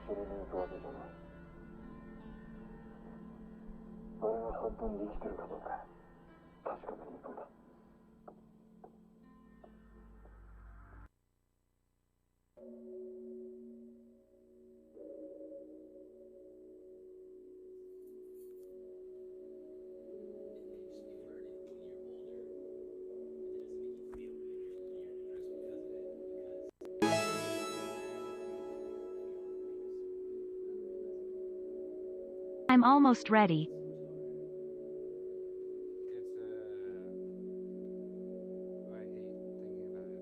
それに行くわけじゃない。あれが本当に生きてるかどうか確かめに行くんだ。I'm almost ready. I hate thinking about it.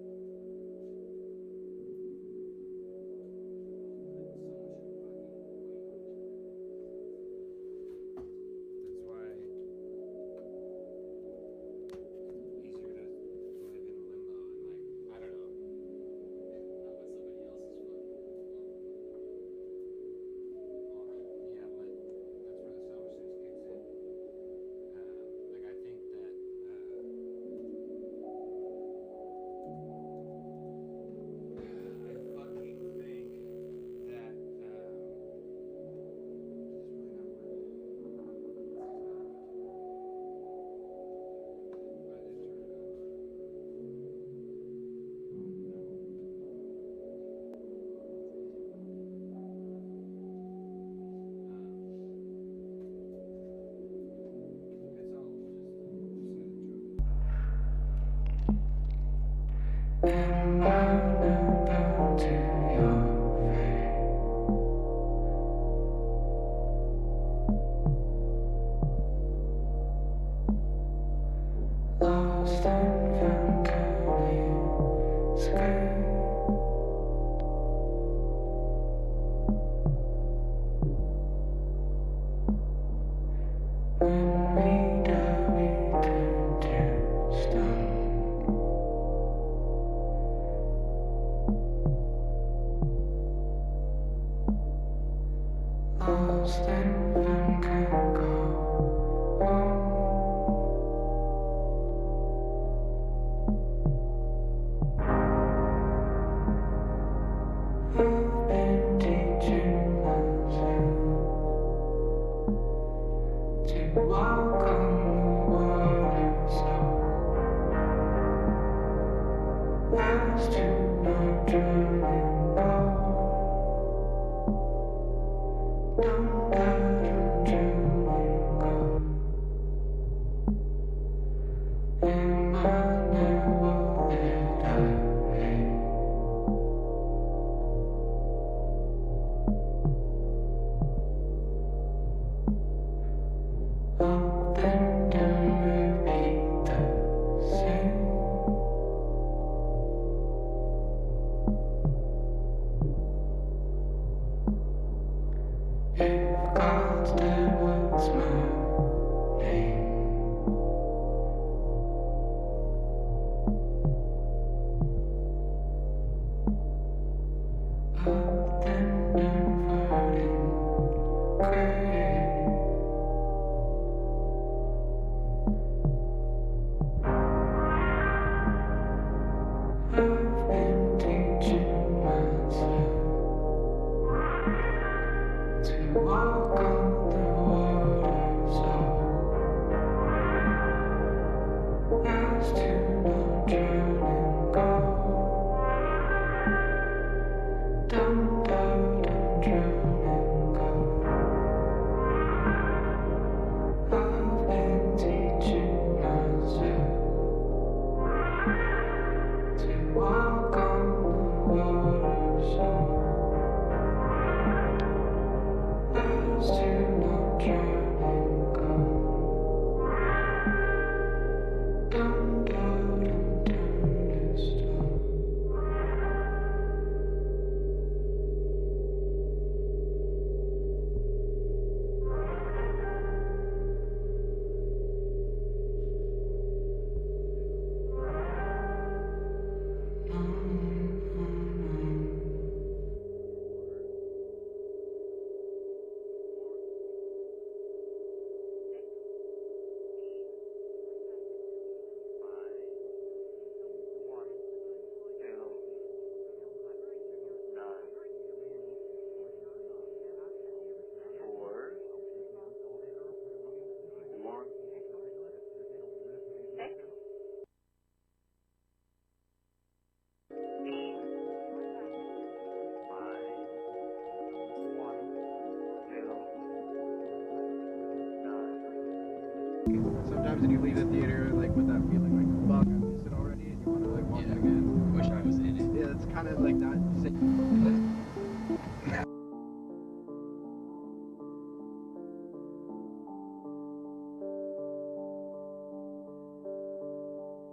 did you leave the theater like with that feeling like, fuck, I missed it already, and you want to like watch it again? Wish I was in it. Yeah, it's kind of like that.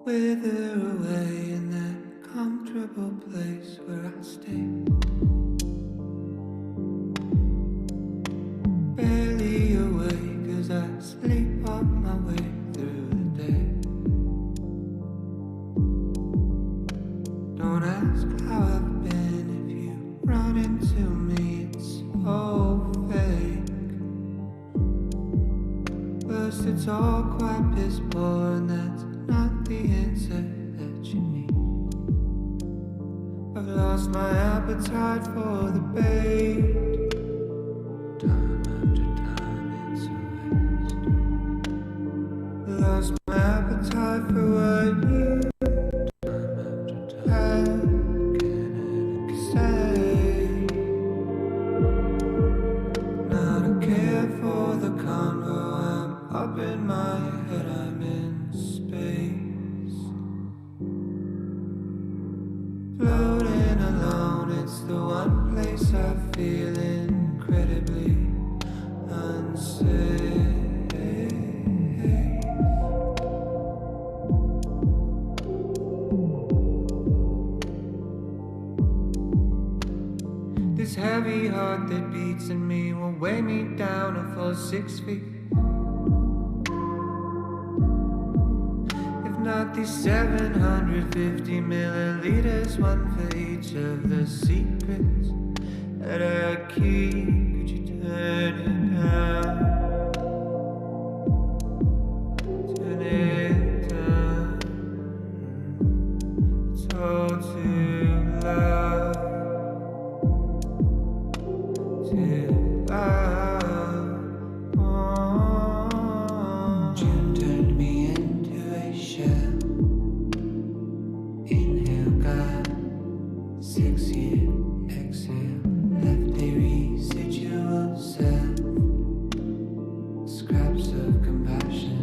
Wither away in that comfortable place where I stay. Barely awake as I sleepwalk my way through the day. Don't ask how I've been if you run into me, it's so fake. First it's all quite piss poor and that's not the answer that you need. I've lost my appetite for the bait. Time after time it's a waste. Lost my appetite for what you time after time can ever say. Now I don't care for the convo, I'm up in my head, I'm in space. Floating alone, it's the one place I feel incredibly unsafe. This heavy heart that beats in me will weigh me down a full 6 feet. If not these 750 milliliters, one for each of the secrets that I keep. Could you turn it down? Turn it down. It's all too loud. Too loud. June turned me into a shell. Inhale, God. 6-year exhale. Left a residual self. Scraps of compassion.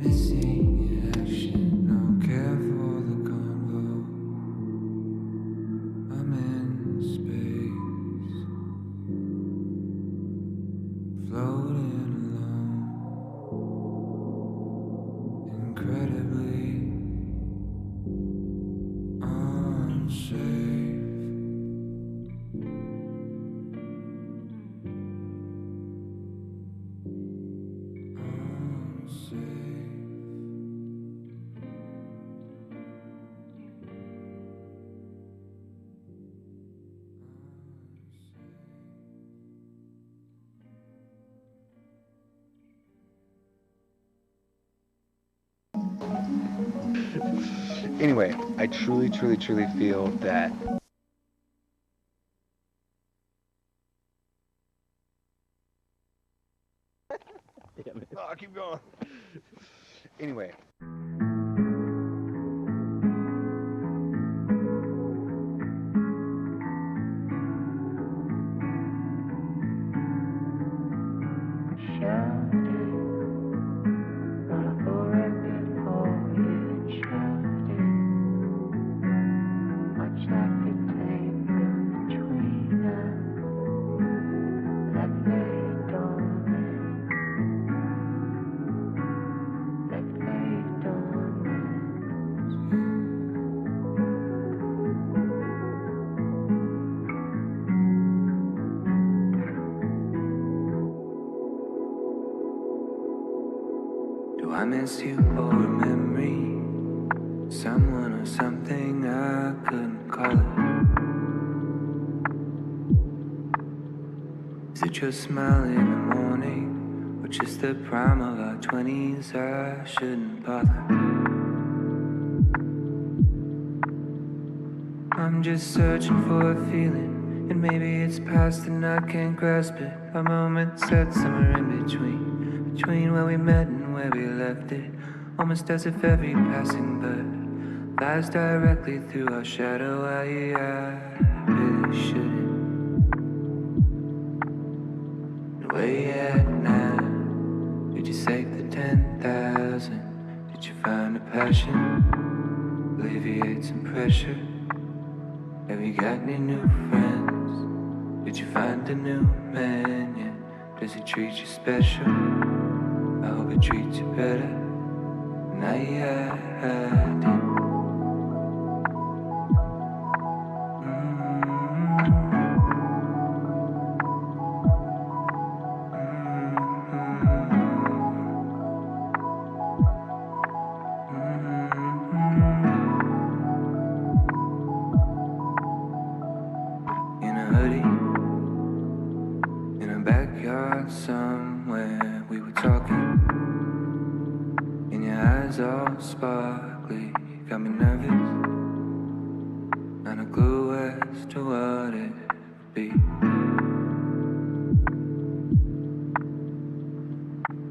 Missing in action. No care for the convo. I'm in space. Floating alone, incredibly unsafe. Anyway, I truly feel that oh, keep going. Anyway. Do I miss you or a memory? Someone or something I couldn't call it. Is it your smile in the morning? Or just the prime of our 20s? I shouldn't bother. I'm just searching for a feeling, and maybe it's past and I can't grasp it. A moment set somewhere in between where we met and where we left it. Almost as if every passing bird lies directly through our shadow. I really shouldn't. Where you at now? Did you save the 10,000? passion, alleviate some pressure. Have you got any new friends? Did you find a new man yet? Does he treat you special? I hope he treats you better than I did. In a hoodie, in a backyard somewhere, we were talking, and your eyes all sparkly, got me nervous, not a clue as to what it would be.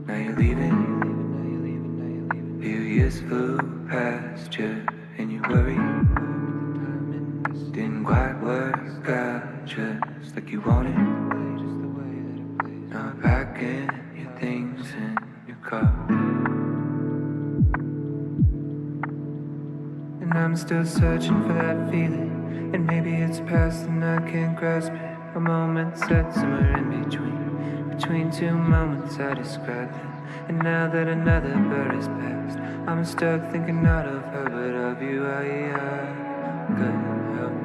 Now you're leaving, few years flew past you, and you worry, didn't quite work out just like you wanted. Now packing your things in your car, and I'm still searching for that feeling. And maybe it's past and I can't grasp it. A moment set somewhere in between two moments I described it. And now that another bird has passed, I'm stuck thinking not of her but of you. I couldn't help it.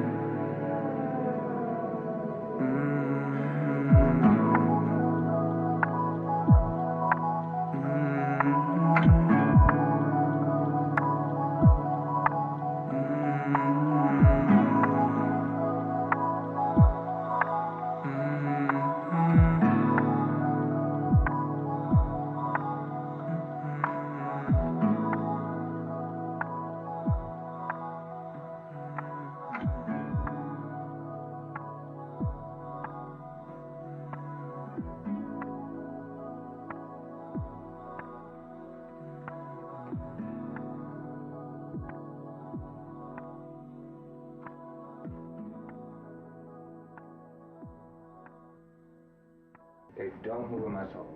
Hey, don't move my soul.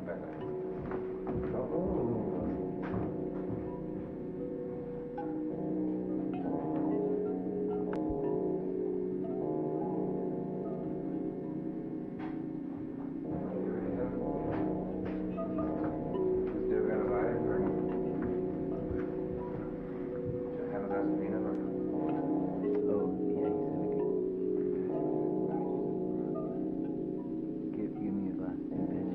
Back up. Don't move. Still gonna buy it, or just have a glass of peanut butter? Oh, yeah, give me a glass, bitch.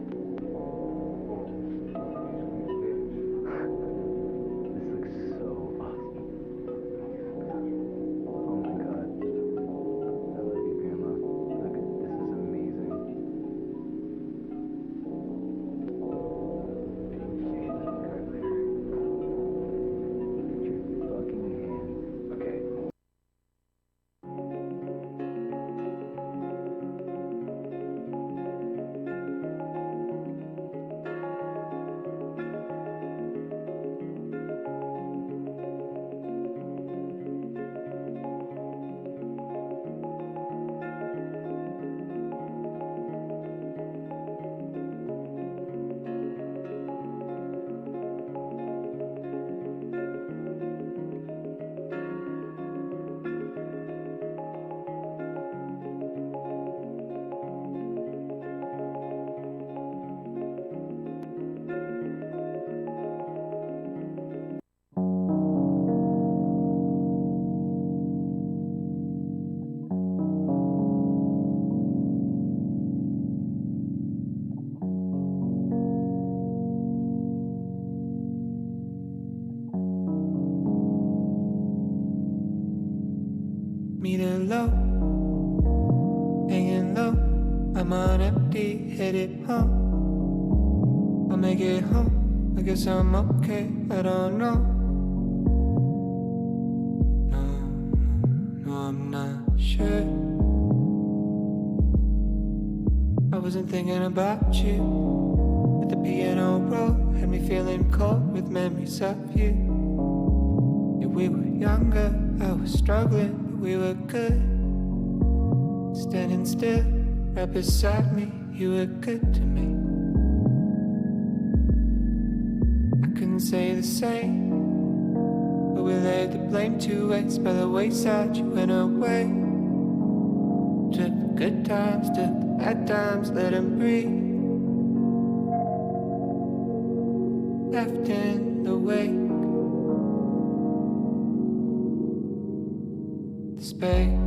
This looks so awesome. Oh my god. I love you, Grandma. Look, this is amazing. Put your fucking hands. Okay. Meter low, hanging low. I'm on empty, headed home. I'll make it home. I guess I'm okay. I don't know. No, I'm not sure. I wasn't thinking about you. But the piano roll had me feeling cold with memories of you. Yeah, we were younger, I was struggling. We were good, standing still, right beside me. You were good to me. I couldn't say the same but we laid the blame to waste. By the wayside you went away. Took the good times, took the bad times, let them breathe. Left in the wake, the space.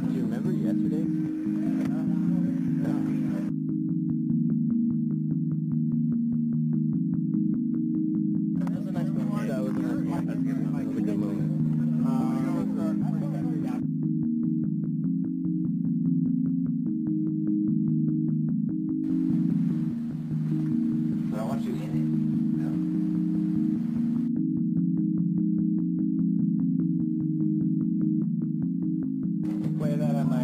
Do you remember yesterday? That was a nice moment. That was a nice moment. That was a good moment. But I want you in it. Play that on my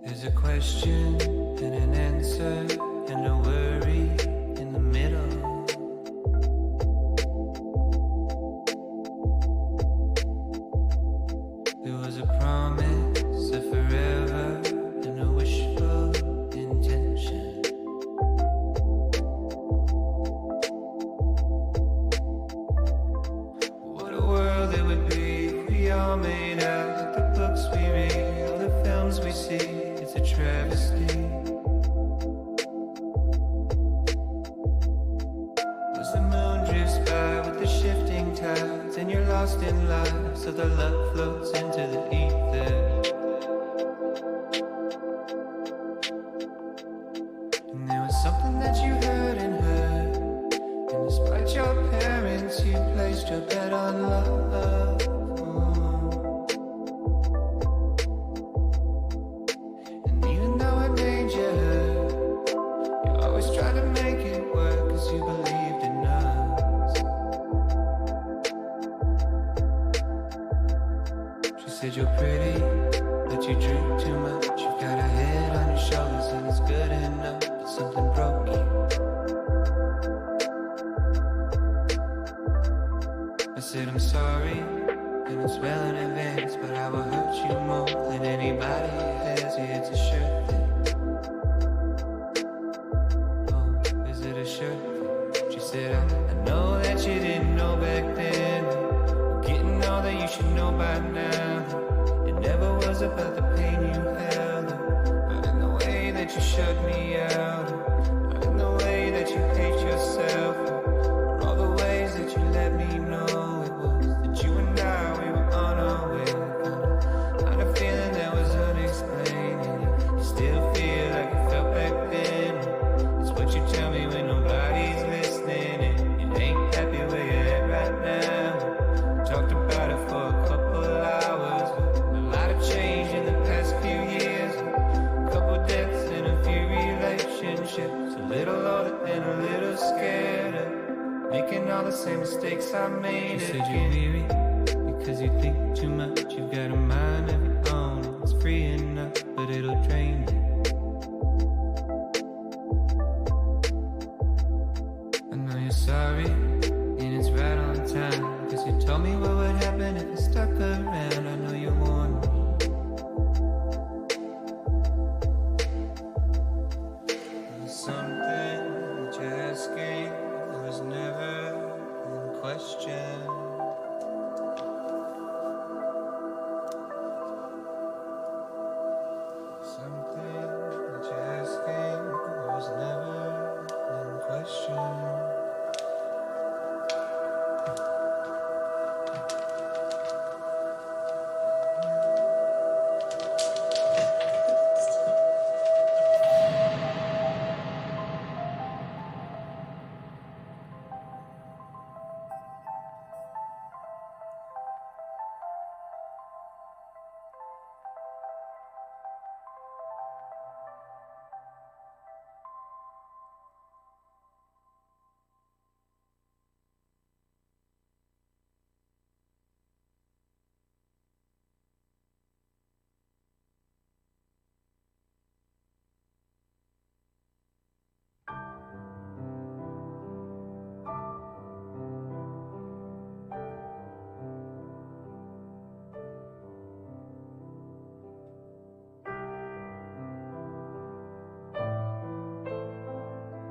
There's a question and an answer and a worry in the middle. There was a promise of forever and a wishful intention. What a world it would be if we all made out like the books we read, all the films we see. It's a travesty. As the moon drifts by with the shifting tides, and you're lost in life, so the love floats into the ether. And there was something that you heard and heard, and despite your parents, you placed your bet on love. Said you're pretty, but you drink too much. You've got a head on your shoulders and it's good enough, but something broke you. I said I'm sorry, and it's well in advance, but I will hurt you more than anybody has. Yeah, it's a sure thing. Oh, is it a sure thing? She said, I know that you didn't know back then. Getting all that you should know by now. It never was about the pain you held, not in the way that you shut me out, not in the way that you hate yourself, or all the ways that you let me know it was that you and I, we were on our way. Kind of feeling that was unexplained, and you still feel like it felt back then. It's what you tell me when nobody's listening, and you ain't happy where you're at right now. Talked about it for a couple hours, but a lot of change in the past few years. A couple deaths and a few relationships. A little older and a little scared of making all the same mistakes I made. You said you're weary because you think too much. You've got a mind of your own. It's free enough, but it'll drain you. I know you're sorry, and it's right on time, 'cause you told me what would happen if I stuck around. I know you warned me. question. Something that you're asking was never in question.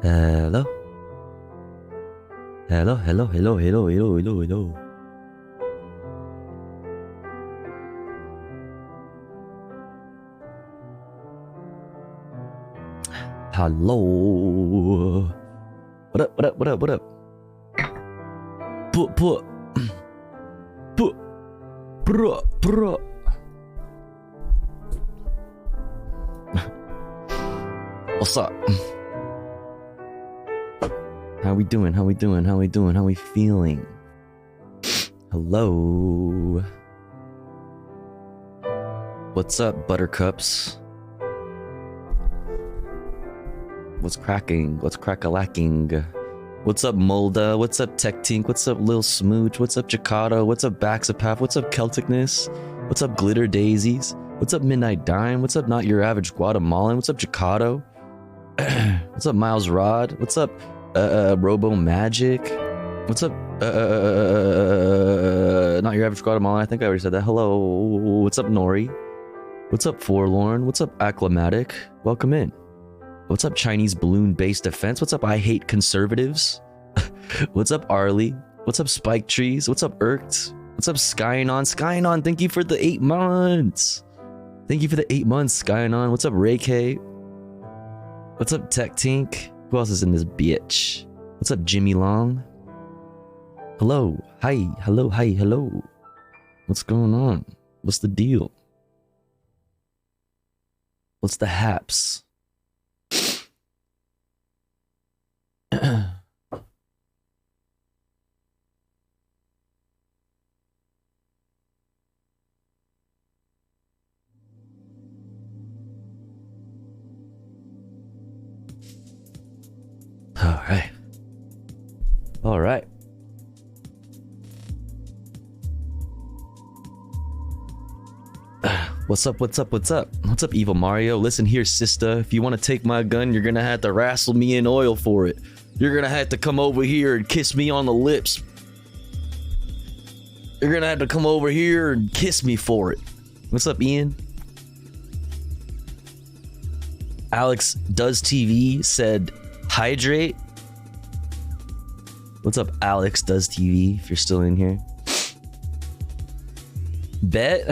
Hello? Hello, hello, hello, hello, hello, hello, hello. Hello. What up, what up, what up, what up? Put. Bro. What's up? How we doing? How we doing? How we doing? How we feeling? Hello. What's up, buttercups? What's cracking? What's crack-a-lacking? What's up, Molda? What's up, Tech Tink? What's up, Lil Smooch? What's up, Jakarta? What's up, Baxapap? What's up, Celticness? What's up, Glitter Daisies? What's up, Midnight Dime? What's up, Not Your Average Guatemalan? What's up, Jakarto? What's up, Miles Rod? What's up, Robo Magic? What's up, Not Your Average Guatemalan? I think I already said that. Hello. What's up, Nori? What's up, Forlorn? What's up, Acclimatic? Welcome in. What's up, Chinese balloon-based defense? What's up, I hate conservatives? What's up, Arlie? What's up, Spike Trees? What's up, Irked? What's up, Skyanon? Skyanon, thank you for the 8 months. Thank you for the 8 months, Skyanon. What's up, Ray K? What's up, Tech Tink? Who else is in this bitch? What's up, Jimmy Long? Hello. Hi. Hello. Hi. Hello. What's going on? What's the deal? What's the haps? All right. What's up? What's up? What's up? What's up, Evil Mario? Listen here, sister. If you want to take my gun, you're gonna have to wrestle me in oil for it. You're gonna have to come over here and kiss me on the lips. You're gonna have to come over here and kiss me for it. What's up, Ian? Alex Does TV said, hydrate. What's up, Alex Does TV, if you're still in here? Bet?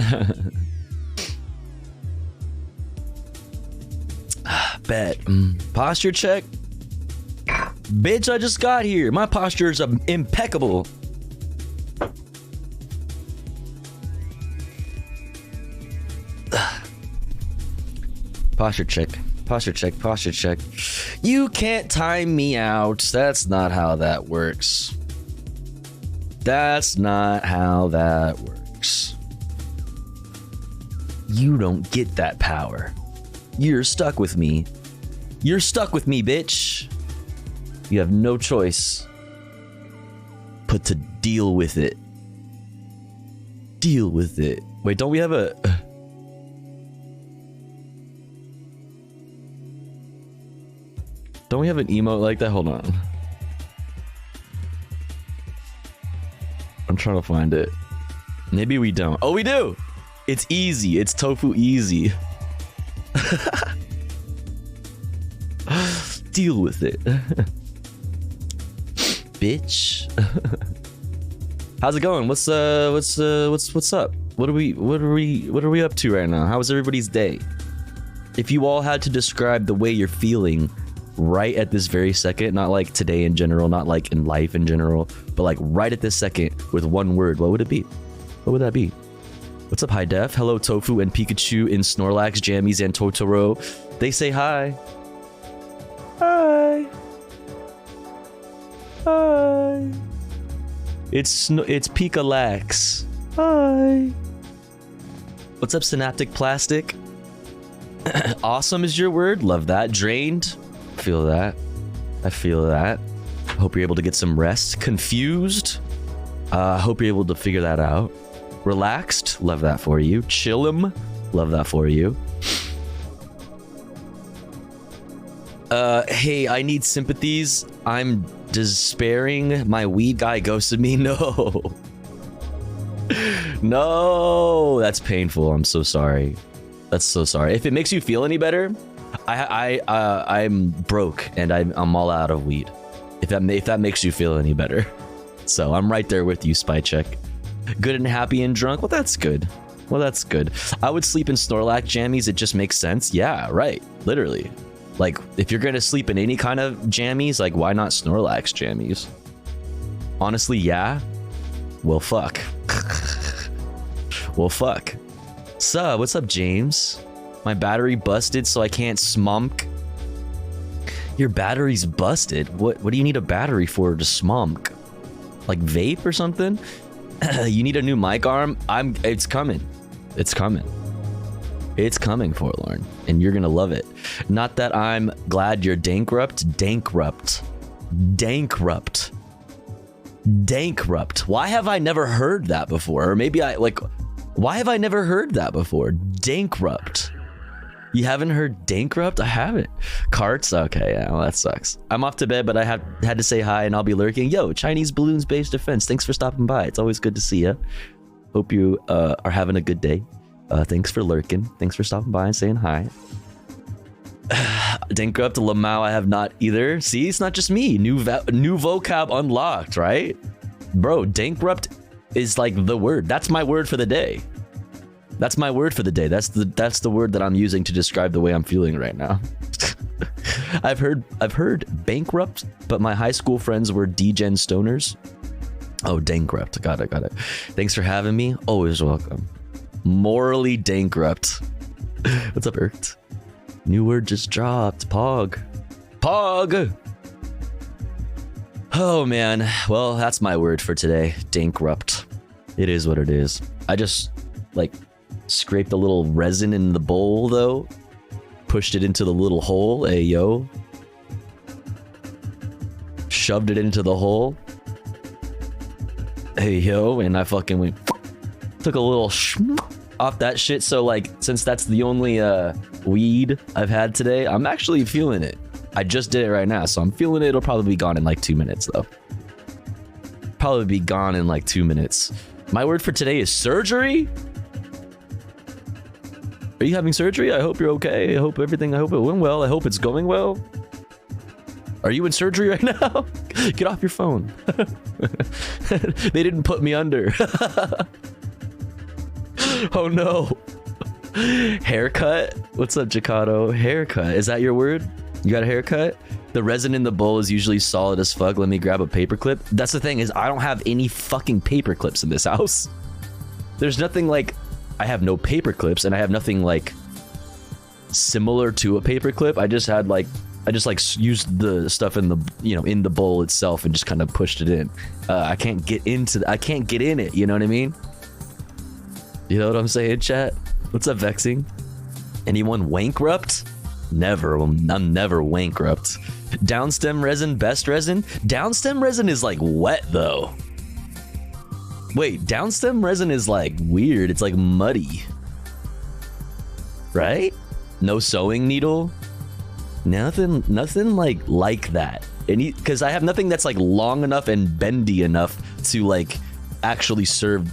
Bet. Posture check? Bitch, I just got here. My posture is impeccable. Posture check. Posture check. Posture check. You can't time me out. That's not how that works. That's not how that works. You don't get that power. You're stuck with me. You're stuck with me, bitch. You have no choice but to deal with it. Deal with it. Wait, don't we have a... Don't we have an emote like that? Hold on. I'm trying to find it. Maybe we don't. Oh, we do! It's easy. It's tofu easy. Deal with it. Bitch. How's it going? What's up? What are we up to right now? How was everybody's day? If you all had to describe the way you're feeling right at this very second, not like today in general, not like in life in general, but like right at this second with one word, what would it be? What would that be? What's up, High Def? Hello, Tofu and Pikachu in Snorlax, Jammies, and Totoro. They say hi. Hi. Hi. It's Pikalax. Hi. What's up, Synaptic Plastic? Awesome is your word. Love that. Drained. Feel that. I feel that. Hope you're able to get some rest. Confused. Hope you're able to figure that out. Relaxed. Love that for you. Chillum. Love that for you. Hey, I need sympathies. I'm despairing. My weed guy ghosted me. No. No. That's painful. I'm so sorry. That's so sorry. If it makes you feel any better, I'm broke and I'm all out of weed. If that makes you feel any better. So I'm right there with you, Spy Check. Good and happy and drunk. Well, that's good. Well, that's good. I would sleep in Snorlax jammies. It just makes sense. Yeah, right. Literally. Like, if you're gonna sleep in any kind of jammies, like, why not Snorlax jammies? Honestly, yeah. Well, fuck. Well, fuck. Sup, what's up, James? My battery busted, so I can't smumk. Your battery's busted? What do you need a battery for to smumk? Like vape or something? You need a new mic arm? It's coming. It's coming. It's coming, Forlorn. And you're gonna love it. Not that I'm glad you're dankrupt. Dankrupt. Dankrupt. Dankrupt. Why have I never heard that before? Or maybe why have I never heard that before? Dankrupt. You haven't heard dankrupt? I haven't. Carts? Okay, yeah, well, that sucks. I'm off to bed, but I had to say hi and I'll be lurking. Yo, Chinese Balloons Base Defense. Thanks for stopping by. It's always good to see you. Hope you are having a good day. Thanks for lurking. Thanks for stopping by and saying hi. Dankrupt, Lamau, I have not either. See, it's not just me. New vocab unlocked, right? Bro, dankrupt is like the word. That's my word for the day. That's my word for the day. That's the word that I'm using to describe the way I'm feeling right now. I've heard bankrupt, but my high school friends were degen stoners. Oh, dankrupt. Got it. Thanks for having me. Always welcome. Morally dankrupt. What's up, Earth? New word just dropped. Pog. Oh man. Well, that's my word for today. Dankrupt. It is what it is. I just scraped a little resin in the bowl though. Pushed it into the little hole. Hey yo. Shoved it into the hole. Hey yo. And I fucking went. Took a little off that shit. So since that's the only weed I've had today, I'm actually feeling it. I just did it right now, so I'm feeling it. It'll probably be gone in 2 minutes though. Probably be gone in 2 minutes. My word for today is surgery. Are you having surgery? I hope you're okay. I hope it went well. I hope it's going well. Are you in surgery right now? Get off your phone. They didn't put me under. Oh no. Haircut? What's up, Jacato? Haircut. Is that your word? You got a haircut? The resin in the bowl is usually solid as fuck. Let me grab a paperclip. That's the thing, is I don't have any fucking paperclips in this house. There's nothing I have no paperclips, and I have nothing similar to a paperclip. I just used the stuff in the in the bowl itself and just kind of pushed it in. I can't get in it, you know what I mean? You know what I'm saying, chat? What's up, Vexing? Anyone wankrupt? Never. I'm never wankrupt. Downstem resin, best resin? Downstem resin is wet though. Wait, downstem resin is weird. It's muddy. Right? No sewing needle? Nothing like that. Because I have nothing that's long enough and bendy enough to actually serve,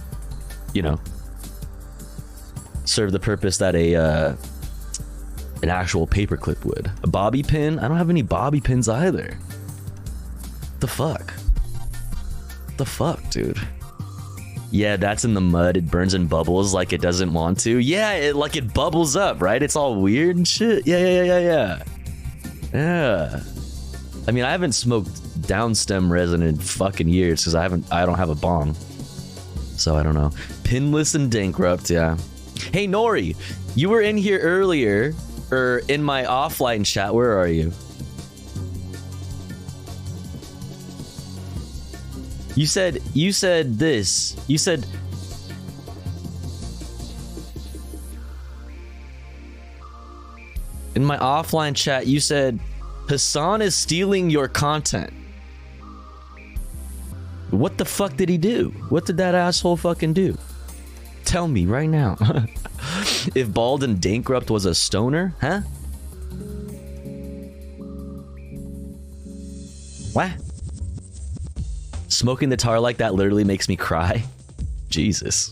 serve the purpose that an actual paperclip would. A bobby pin? I don't have any bobby pins either. The fuck, dude? Yeah, that's in the mud. It burns and bubbles like it doesn't want to. Yeah, it bubbles up, right? It's all weird and shit. Yeah. I mean, I haven't smoked downstem resin in fucking years because I don't have a bong. So I don't know. Pinless and Dankrupt, yeah. Hey Nori, you were in here earlier, or in my offline chat. Where are you? You said this. You said in my offline chat, you said Hassan is stealing your content. What the fuck did he do? What did that asshole fucking do? Tell me right now. If Bald and Dankrupt was a stoner, huh? What? Smoking the tar like that literally makes me cry. Jesus.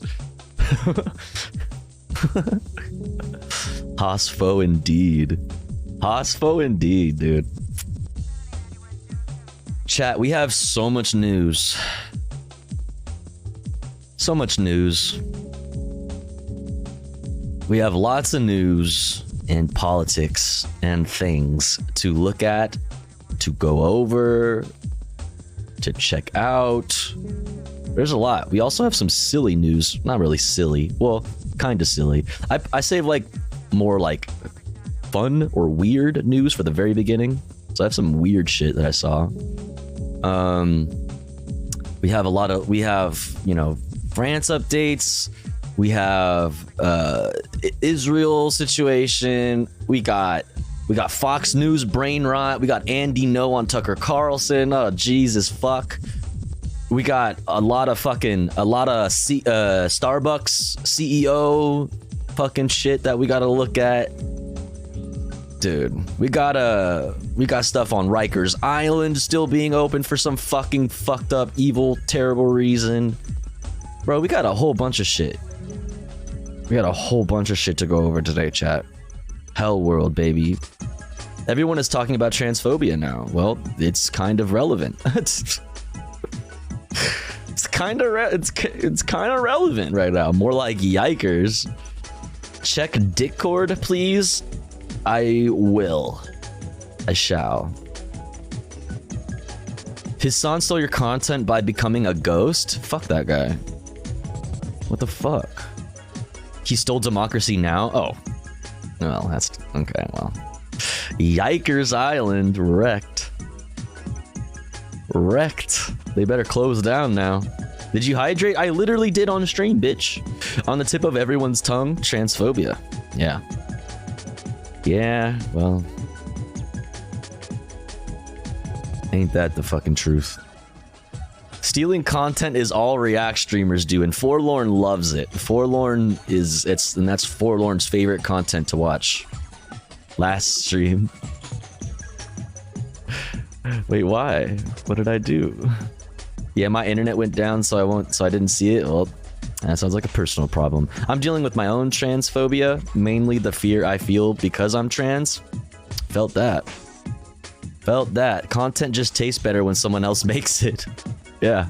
Hosfo indeed. Hosfo indeed, dude. Chat, we have so much news. So much news. We have lots of news and politics and things to look at, to go over, to check out. There's a lot. We also have some silly news. Not really silly. Well, kind of silly. I save like more like fun or weird news for the very beginning. So I have some weird shit that I saw. We have, you know, France updates. We have Israel situation. We got Fox News brain rot. We got Andy No on Tucker Carlson. Oh Jesus fuck. We got a lot of Starbucks CEO fucking shit that we gotta look at. Dude, we got stuff on Rikers Island still being open for some fucking fucked up, evil, terrible reason. Bro, we got a whole bunch of shit. We got a whole bunch of shit to go over today, chat. Hell world, baby. Everyone is talking about transphobia now. Well, it's kind of relevant. It's kind of relevant right now. More like yikers. Check Discord, please. I will. I shall. His son stole your content by becoming a ghost? Fuck that guy. What the fuck? He stole Democracy Now? Oh. Well, that's... Okay, well. Yikers Island wrecked. Wrecked. They better close down now. Did you hydrate? I literally did on stream, bitch. On the tip of everyone's tongue, transphobia. Yeah. Yeah, well. Ain't that the fucking truth? Stealing content is all React streamers do, and Forlorn loves it. Forlorn is, and that's Forlorn's favorite content to watch. Last stream. Wait, why? What did I do? Yeah, my internet went down, so I didn't see it. Well, that sounds like a personal problem. I'm dealing with my own transphobia, mainly the fear I feel because I'm trans. Felt that. Felt that. Content just tastes better when someone else makes it. Yeah.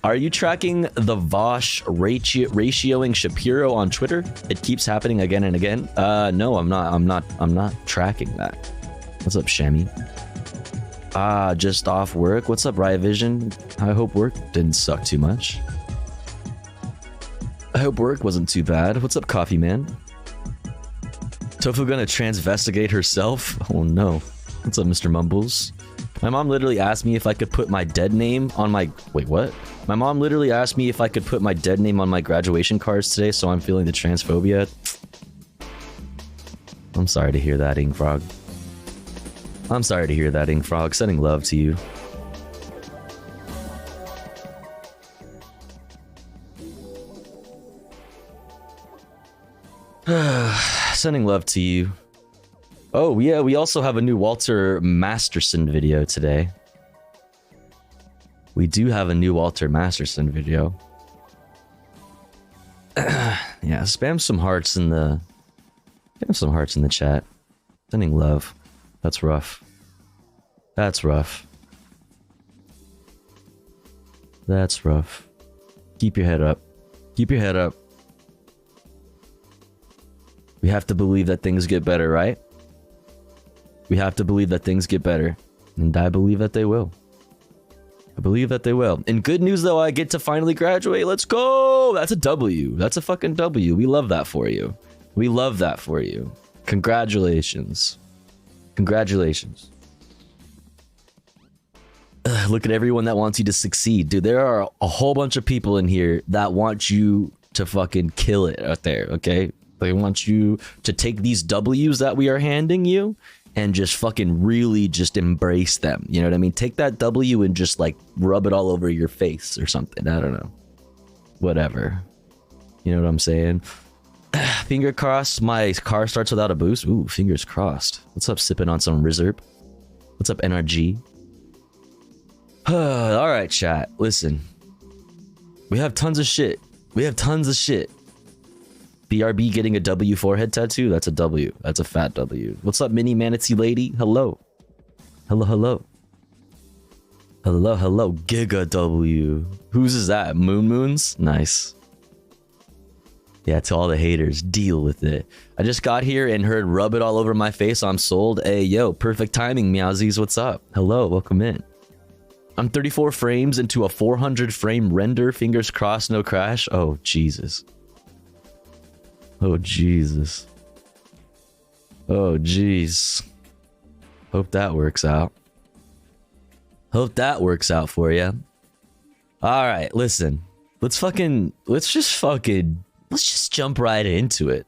Are you tracking the Vosh ratioing Shapiro on Twitter? It keeps happening again and again. No, I'm not tracking that. What's up, Shammy? Just off work. What's up, Riot Vision? I hope work didn't suck too much. I hope work wasn't too bad. What's up, Coffee Man? Tofu gonna transvestigate herself? Oh no. What's up, Mr. Mumbles? My mom literally asked me if I could put my dead name on my... Wait, what? My mom literally asked me if I could put my dead name on my graduation cards today, so I'm feeling the transphobia. I'm sorry to hear that, Ingfrog. I'm sorry to hear that, Ingfrog. Sending love to you. Sending love to you. Oh, yeah, we also have a new Walter Masterson video today. We do have a new Walter Masterson video. Yeah, spam some hearts in the... Spam some hearts in the chat. Sending love. That's rough. That's rough. That's rough. Keep your head up. Keep your head up. We have to believe that things get better, right? We have to believe that things get better. And I believe that they will. I believe that they will. And good news, though, I get to finally graduate. Let's go! That's a W. That's a fucking W. We love that for you. We love that for you. Congratulations. Congratulations. Look at everyone that wants you to succeed. Dude, there are a whole bunch of people in here that want you to fucking kill it out there, okay? They want you to take these W's that we are handing you and just fucking really just embrace them. You know what I mean? Take that W and just like rub it all over your face or something. I don't know. Whatever. You know what I'm saying? Finger crossed my car starts without a boost. Ooh, fingers crossed. What's up, sipping on some Reserve? What's up, NRG? All right, chat. Listen. We have tons of shit. We have tons of shit. BRB getting a W forehead tattoo? That's a W. That's a fat W. What's up, mini manatee lady? Hello. Hello, hello. Hello, hello. Giga W. Whose is that? Moons? Nice. Yeah, to all the haters, deal with it. I just got here and heard rub it all over my face. I'm sold. Hey, yo, perfect timing, Meowsies. What's up? Hello, welcome in. I'm 34 frames into a 400 frame render. Fingers crossed, no crash. Oh, Jesus. Oh, Jesus. Oh, jeez. Hope that works out. Hope that works out for you. All right, listen. Let's just jump right into it.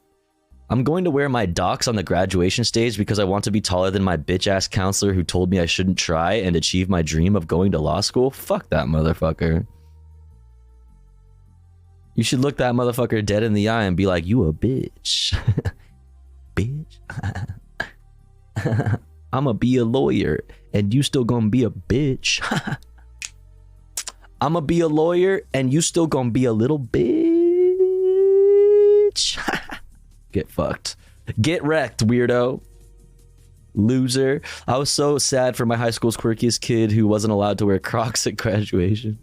I'm going to wear my docs on the graduation stage because I want to be taller than my bitch-ass counselor who told me I shouldn't try and achieve my dream of going to law school. Fuck that motherfucker. You should look that motherfucker dead in the eye and be like, you a bitch. Bitch. I'ma be a lawyer and you still gonna be a bitch. I'ma be a lawyer and you still gonna be a little bitch. Get fucked. Get wrecked, weirdo. Loser. I was so sad for my high school's quirkiest kid who wasn't allowed to wear Crocs at graduation.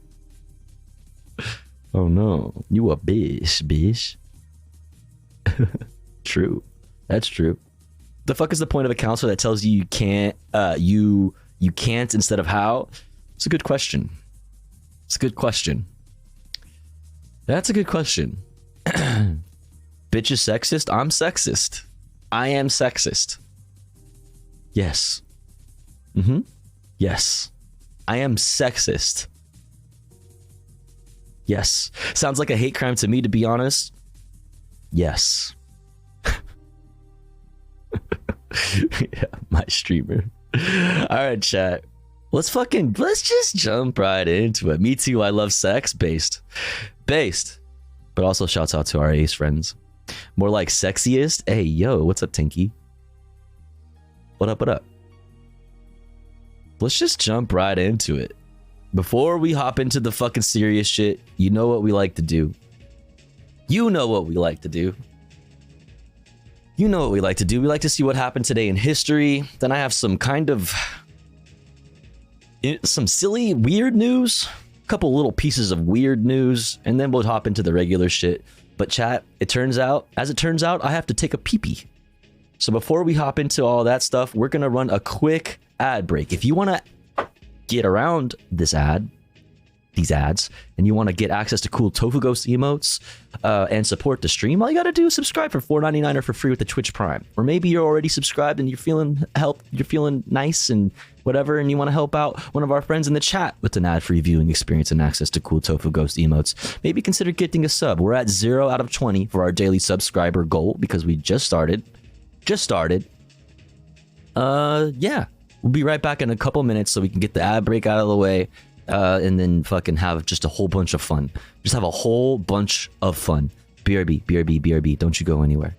Oh no, you a bitch. True. That's true. The fuck is the point of a counselor that tells you you can't, you can't instead of how? It's a good question. It's a good question. That's a good question. Bitch is sexist? I'm sexist. I am sexist. Yes. Yes. I am sexist. Yes. Sounds like a hate crime to me, to be honest. Yes. Yeah, my streamer. Alright, chat. Let's just jump right into it. Me too, I love sex. Based. But also shouts out to our ace friends. More like sexiest. Hey, yo, what's up, Tinky? What up? Let's just jump right into it. Before we hop into the fucking serious shit, you know what we like to do. We like to see what happened today in history. Then I have some silly, weird news. A couple little pieces of weird news. And then we'll hop into the regular shit. But chat, as it turns out, I have to take a pee-pee. So before we hop into all that stuff, we're going to run a quick ad break. If you want to get around these ads, and you want to get access to cool Tofu Ghost emotes and support the stream, all you got to do is subscribe for $4.99 or for free with the Twitch Prime. Or maybe you're already subscribed and you're feeling nice and whatever, and you want to help out one of our friends in the chat with an ad-free viewing experience and access to cool Tofu Ghost emotes. Maybe consider getting a sub. We're at 0 out of 20 for our daily subscriber goal because we just started. Yeah. We'll be right back in a couple minutes so we can get the ad break out of the way. And then fucking have just a whole bunch of fun. Just have a whole bunch of fun. BRB. Don't you go anywhere.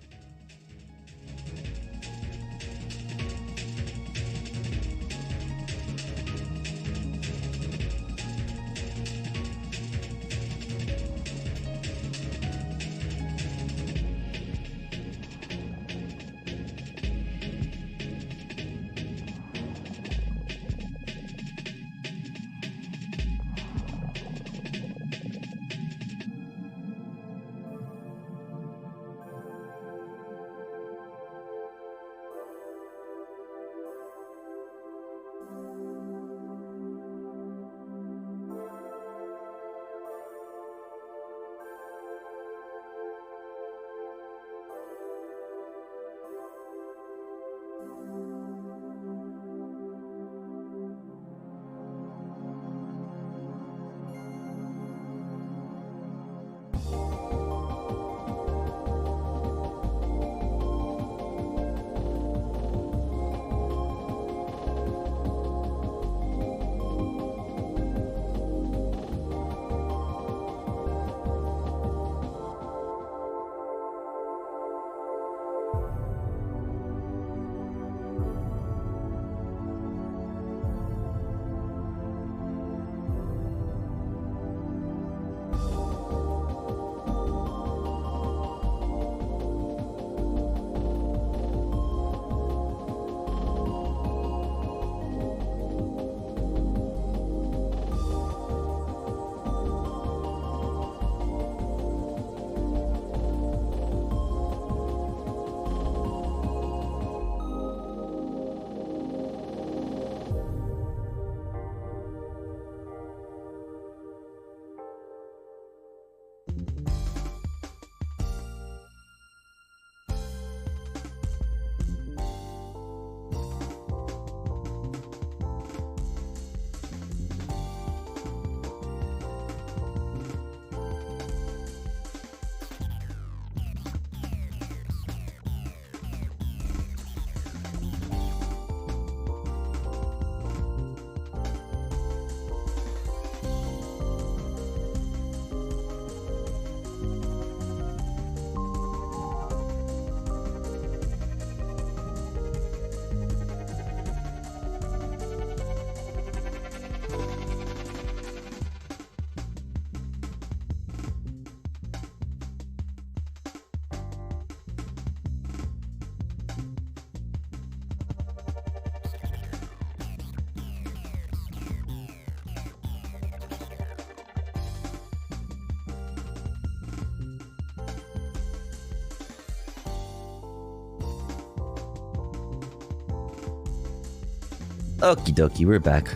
Okie dokie, we're back.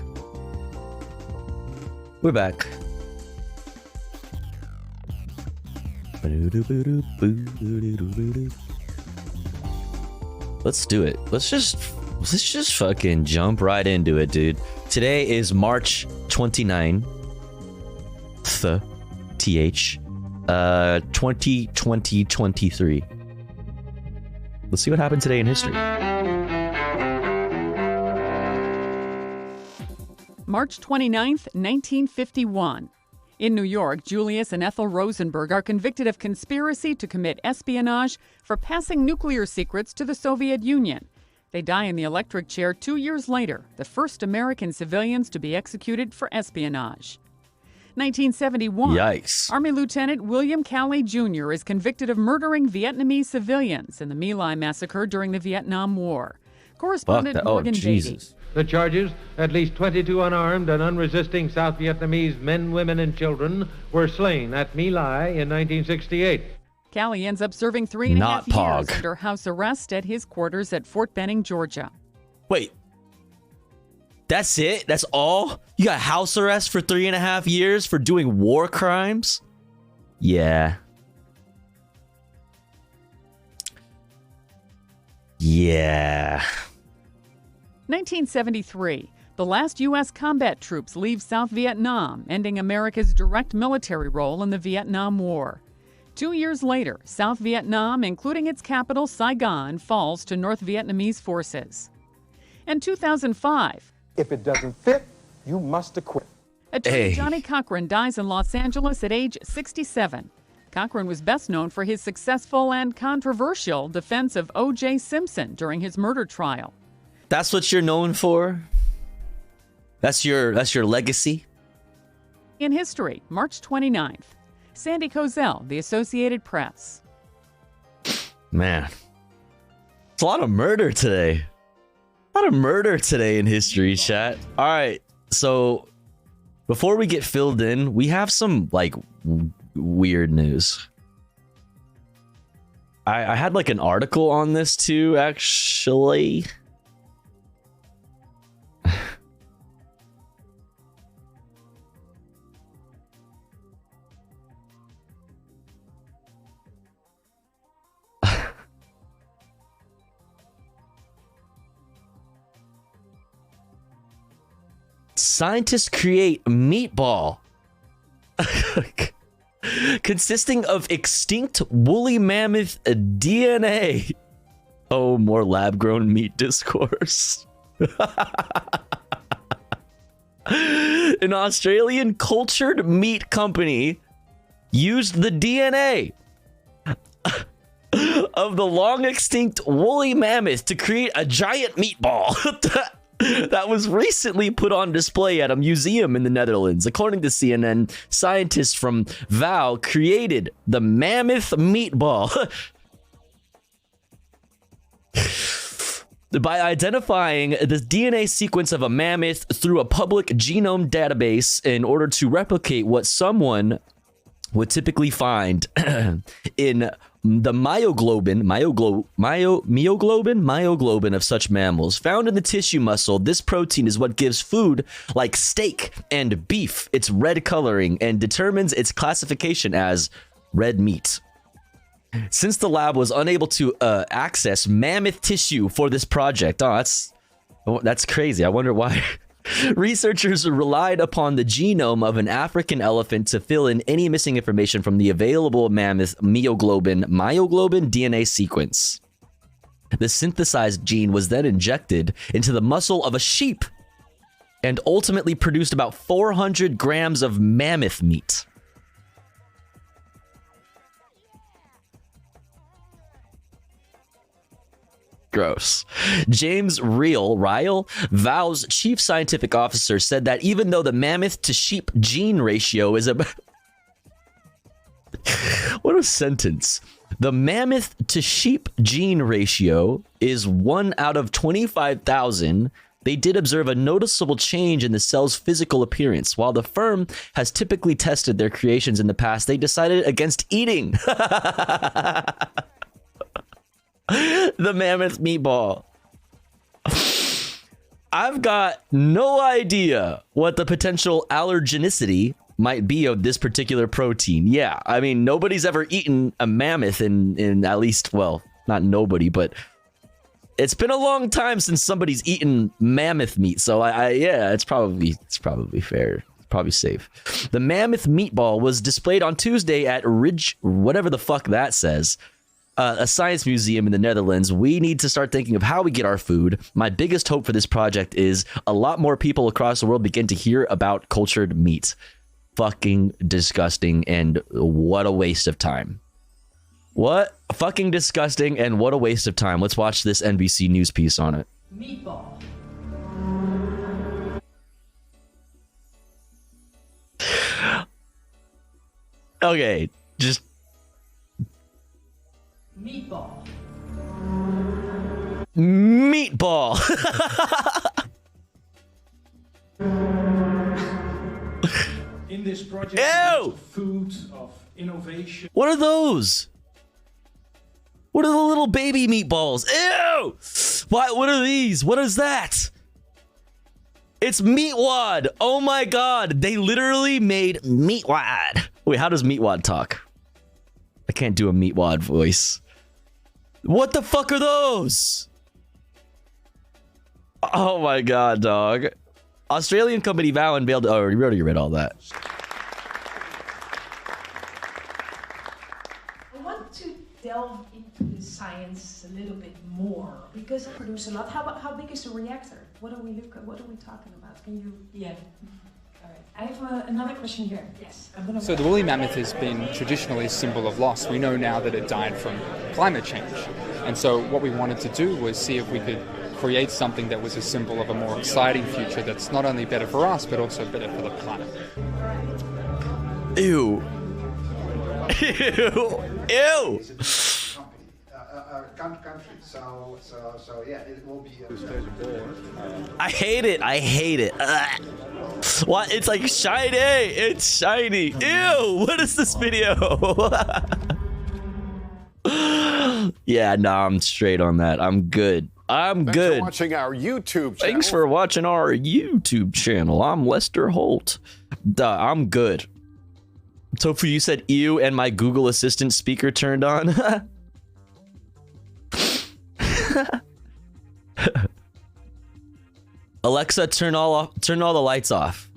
We're back. Let's do it. Let's just fucking jump right into it, dude. Today is March 29th, TH, 2023. Let's see what happened today in history. March 29th, 1951. In New York, Julius and Ethel Rosenberg are convicted of conspiracy to commit espionage for passing nuclear secrets to the Soviet Union. They die in the electric chair 2 years later, the first American civilians to be executed for espionage. 1971. Yikes. Army Lieutenant William Calley Jr. is convicted of murdering Vietnamese civilians in the My Lai massacre during the Vietnam War. Correspondent Morgan Beatty. The charges, at least 22 unarmed and unresisting South Vietnamese men, women, and children were slain at My Lai in 1968. Calley ends up serving 3.5 Not years Pog. under house arrest at his quarters at Fort Benning, Georgia. Wait. That's it? That's all? You got house arrest for 3.5 years for doing war crimes? Yeah. Yeah. 1973. The last U.S. combat troops leave South Vietnam, ending America's direct military role in the Vietnam War. 2 years later, South Vietnam, including its capital Saigon, falls to North Vietnamese forces. And 2005. If it doesn't fit, you must acquit. Attorney Johnny Cochran dies in Los Angeles at age 67. Cochran was best known for his successful and controversial defense of O.J. Simpson during his murder trial. That's what you're known for? That's your legacy? In history, March 29th. Sandy Kozel, The Associated Press. Man. It's a lot of murder today. A lot of murder today in history, chat. All right. So before we get filled in, we have some like weird news. I had like an article on this too, actually. Scientists create meatball consisting of extinct woolly mammoth DNA. Oh, more lab-grown meat discourse. An Australian cultured meat company used the DNA of the long extinct woolly mammoth to create a giant meatball that was recently put on display at a museum in the Netherlands. According to CNN, scientists from VAU created the mammoth meatball by identifying the DNA sequence of a mammoth through a public genome database in order to replicate what someone would typically find in the myoglobin of such mammals. Found in the tissue muscle, this protein is what gives food like steak and beef its red coloring and determines its classification as red meat. Since the lab was unable to access mammoth tissue for this project, that's crazy. I wonder why. Researchers relied upon the genome of an African elephant to fill in any missing information from the available mammoth myoglobin DNA sequence. The synthesized gene was then injected into the muscle of a sheep and ultimately produced about 400 grams of mammoth meat. Gross. James Ryle, VAU's chief scientific officer, said that even though the mammoth to sheep gene ratio is about... What a sentence. The mammoth to sheep gene ratio is 1 out of 25,000. They did observe a noticeable change in the cell's physical appearance. While the firm has typically tested their creations in the past, they decided against eating the mammoth meatball. I've got no idea what the potential allergenicity might be of this particular protein. Yeah, I mean, nobody's ever eaten a mammoth in at least, well, not nobody, but it's been a long time since somebody's eaten mammoth meat. So yeah, it's probably fair. It's probably safe. The mammoth meatball was displayed on Tuesday at Ridge, whatever the fuck that says. A science museum in the Netherlands. We need to start thinking of how we get our food. My biggest hope for this project is a lot more people across the world begin to hear about cultured meat. Fucking disgusting, and what a waste of time. What fucking disgusting, and what a waste of time. Let's watch this NBC News piece on it. Meatball. Okay, just Meatball. Meatball. In this project, Ew! of food, of innovation. What are those? What are the little baby meatballs? Ew! Why? What are these? What is that? It's Meatwad. Oh my god. They literally made Meatwad. Wait, how does Meatwad talk? I can't do a Meatwad voice. What the fuck are those? Oh my god, dog. Australian company Vow unveiled. Oh, you already read all that. I want to delve into the science a little bit more because I produce a lot. How big is the reactor? What are we talking about? Can you? Yeah. All right. I have another question here. Yes. So the woolly mammoth has been traditionally a symbol of loss. We know now that it died from climate change. And so what we wanted to do was see if we could create something that was a symbol of a more exciting future that's not only better for us, but also better for the planet. Ew. Ew. Ew. Country. So yeah, it will be. I hate it. I hate it. Ugh. What? It's like shiny. It's shiny. Ew. What is this video? Yeah, nah, I'm straight on that. I'm good. I'm good. Thanks for watching our YouTube channel. Thanks for watching our YouTube channel. I'm Lester Holt. Duh, I'm good. Tofu, you said ew and my Google Assistant speaker turned on. Alexa, turn all the lights off.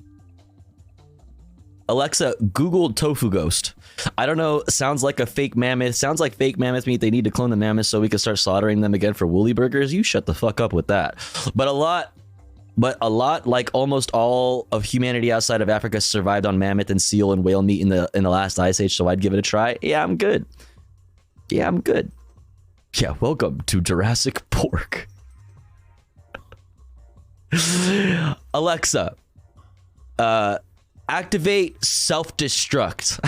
Alexa, Google tofu ghost. I don't know. Sounds like a fake mammoth. Sounds like fake mammoth meat. They need to clone the mammoth so we can start slaughtering them again for woolly burgers. You shut the fuck up with that. But a lot, like almost all of humanity outside of Africa survived on mammoth and seal and whale meat in the last ice age. So I'd give it a try. Yeah, I'm good. Yeah, I'm good. Yeah, welcome to Jurassic Pork. Alexa, activate self-destruct.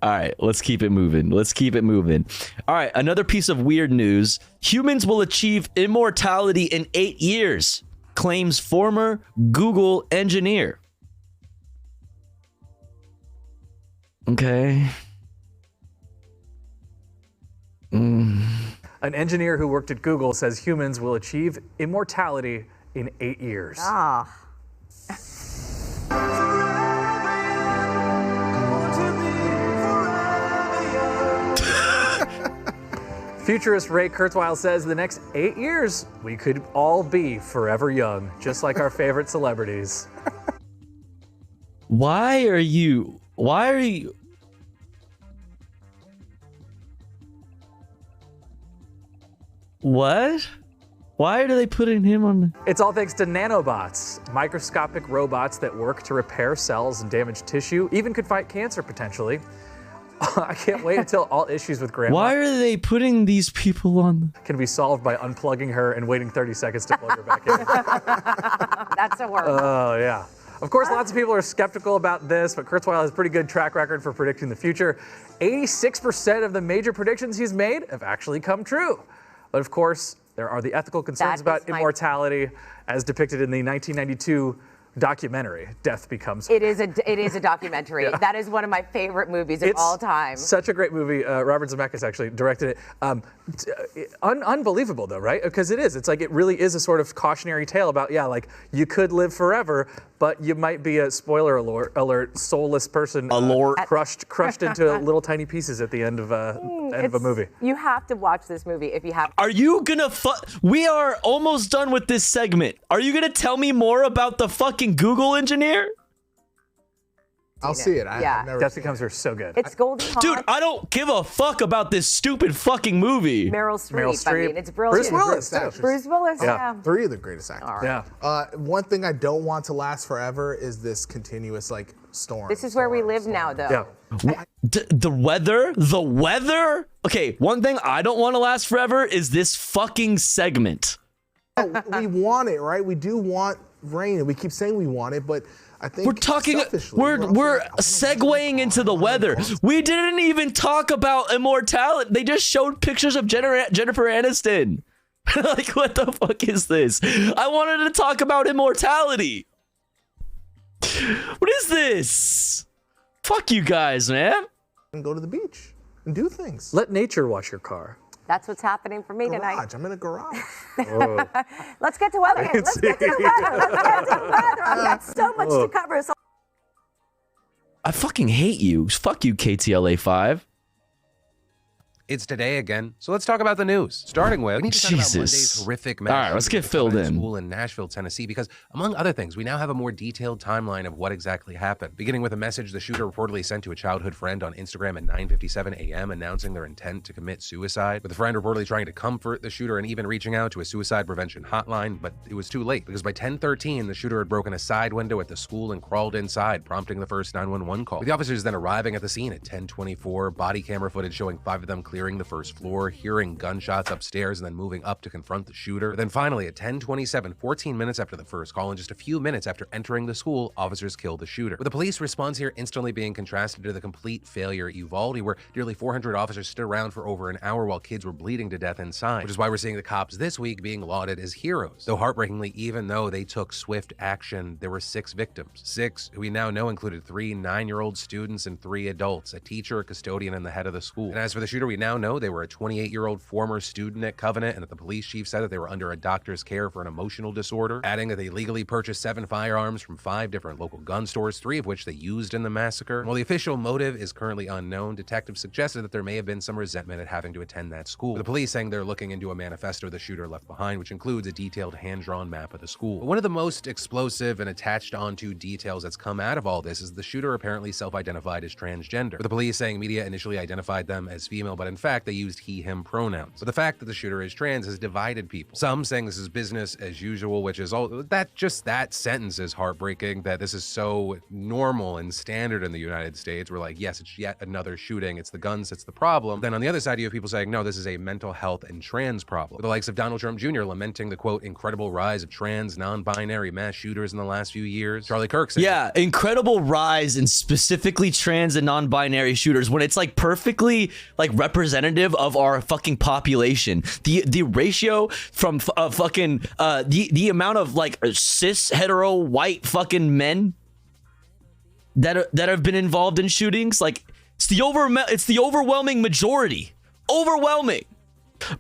All right, let's keep it moving. Let's keep it moving. All right, another piece of weird news. Humans will achieve immortality in 8 years, claims former Google engineer. Okay. An engineer who worked at Google says humans will achieve immortality in 8 years. Ah. Futurist Ray Kurzweil says the next 8 years, we could all be forever young, just like our favorite celebrities. Why are you... What? Why are they putting him on? It's all thanks to nanobots, microscopic robots that work to repair cells and damaged tissue, even could fight cancer potentially. I can't wait until all issues with Grandma Why are they putting these people on? Can be solved by unplugging her and waiting 30 seconds to plug her back in. That's a word. Oh, yeah. Of course, lots of people are skeptical about this, but Kurzweil has a pretty good track record for predicting the future. 86% of the major predictions he's made have actually come true. But of course, there are the ethical concerns about immortality, as depicted in the 1992 documentary. Death Becomes Her. It is a documentary. Yeah. That is one of my favorite movies of all time. Such a great movie. Robert Zemeckis actually directed it. Unbelievable though, right? Because it is. It's like it really is a sort of cautionary tale about like you could live forever, but you might be a spoiler alert soulless person crushed into little tiny pieces at the end of a movie. You have to watch this movie if you have. Are you gonna We are almost done with this segment. Are you gonna tell me more about the fucking Google engineer? I'll see it. Death Becomes Her, so good. It's Goldie Hawn. Dude, I don't give a fuck about this stupid fucking movie. Meryl Streep. I mean, it's brilliant. Bruce Willis. Yeah. 3 of the greatest actors. All right. Yeah. One thing I don't want to last forever is this continuous storm. This is where we live now, though. Yeah. The weather. Okay, one thing I don't want to last forever is this fucking segment. We want it, right? We do want rain, and we keep saying we want it, but I think we're segueing into the weather. We didn't even talk about immortality. They just showed pictures of Jennifer Aniston. Like, what the fuck is this? I wanted to talk about immortality. What is this? Fuck you guys, man. And go to the beach and do things. Let nature wash your car. That's what's happening for me tonight. I'm in a garage. Let's get to weather. Let's get to the weather. I've got so much to cover. So I fucking hate you. Fuck you, KTLA 5. It's today again, so let's talk about the news. Starting with, we need to talk about Monday's horrific mass. All right, let's get filled in. School in Nashville, Tennessee, because among other things, we now have a more detailed timeline of what exactly happened. Beginning with a message the shooter reportedly sent to a childhood friend on Instagram at 9:57 a.m. announcing their intent to commit suicide, with the friend reportedly trying to comfort the shooter and even reaching out to a suicide prevention hotline, but it was too late because by 10:13, the shooter had broken a side window at the school and crawled inside, prompting the first 911 call. With the officers then arriving at the scene at 10:24, body camera footage showing 5 of them clearing the first floor, hearing gunshots upstairs, and then moving up to confront the shooter. But then finally, at 10:27, 14 minutes after the first call and just a few minutes after entering the school, officers killed the shooter. With the police response here instantly being contrasted to the complete failure at Uvalde, where nearly 400 officers stood around for over an hour while kids were bleeding to death inside, which is why we're seeing the cops this week being lauded as heroes. Though heartbreakingly, even though they took swift action, there were 6 victims. 6 who we now know included 3 9-year-old students and 3 adults, a teacher, a custodian, and the head of the school. And as for the shooter, we now know they were a 28-year-old former student at Covenant, and that the police chief said that they were under a doctor's care for an emotional disorder, adding that they legally purchased 7 firearms from 5 different local gun stores, 3 of which they used in the massacre. And while the official motive is currently unknown, detectives suggested that there may have been some resentment at having to attend that school, with the police saying they're looking into a manifesto the shooter left behind, which includes a detailed hand-drawn map of the school. But one of the most explosive and attached onto details that's come out of all this is the shooter apparently self-identified as transgender, with the police saying media initially identified them as female, but in fact they used he, him pronouns. But the fact that the shooter is trans has divided people. Some saying this is business as usual, which is all that sentence is heartbreaking, that this is so normal and standard in the United States. We're like, yes, it's yet another shooting. It's the guns that's the problem. Then on the other side, you have people saying, no, this is a mental health and trans problem. With the likes of Donald Trump Jr. lamenting the, quote, incredible rise of trans, non-binary mass shooters in the last few years. Charlie Kirk saying, yeah, incredible rise in specifically trans and non-binary shooters, when it's like perfectly like representative of our fucking population. The ratio from the amount of like cis hetero white fucking men that have been involved in shootings, like it's the overwhelming majority. Overwhelming.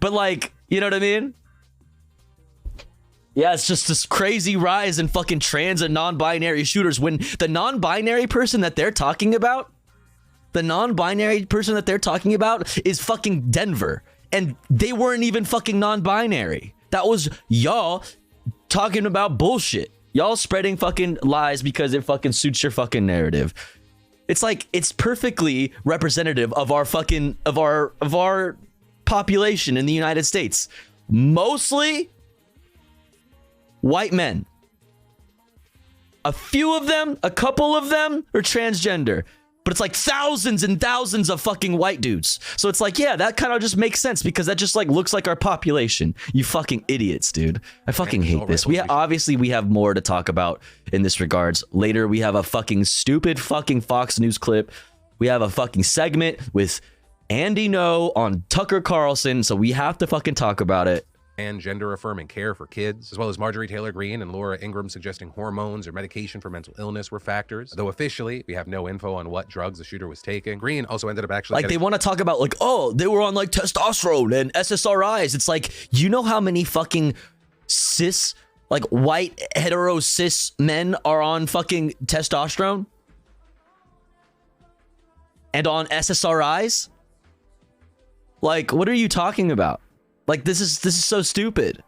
But like, you know what I mean? Yeah, it's just this crazy rise in fucking trans and non-binary shooters, when the non-binary person that they're talking about is fucking Denver. And they weren't even fucking non-binary. That was y'all talking about bullshit. Y'all spreading fucking lies because it fucking suits your fucking narrative. It's like, it's perfectly representative of our fucking, of our population in the United States. Mostly white men. A few of them, a couple of them are transgender. But it's like thousands and thousands of fucking white dudes. So it's like, yeah, that kind of just makes sense because that just like looks like our population. You fucking idiots, dude. I fucking hate this. Obviously we have more to talk about in this regards. Later, we have a fucking stupid fucking Fox News clip. We have a fucking segment with Andy No on Tucker Carlson. So we have to fucking talk about it. and gender-affirming care for kids, as well as Marjorie Taylor Greene and Laura Ingraham suggesting hormones or medication for mental illness were factors. Though officially, we have no info on what drugs the shooter was taking. Greene also ended up actually like they want to talk about like, oh, they were on like testosterone and SSRIs. It's like, you know how many fucking cis, like white hetero cis men are on fucking testosterone and on SSRIs? Like, what are you talking about? Like, this is so stupid.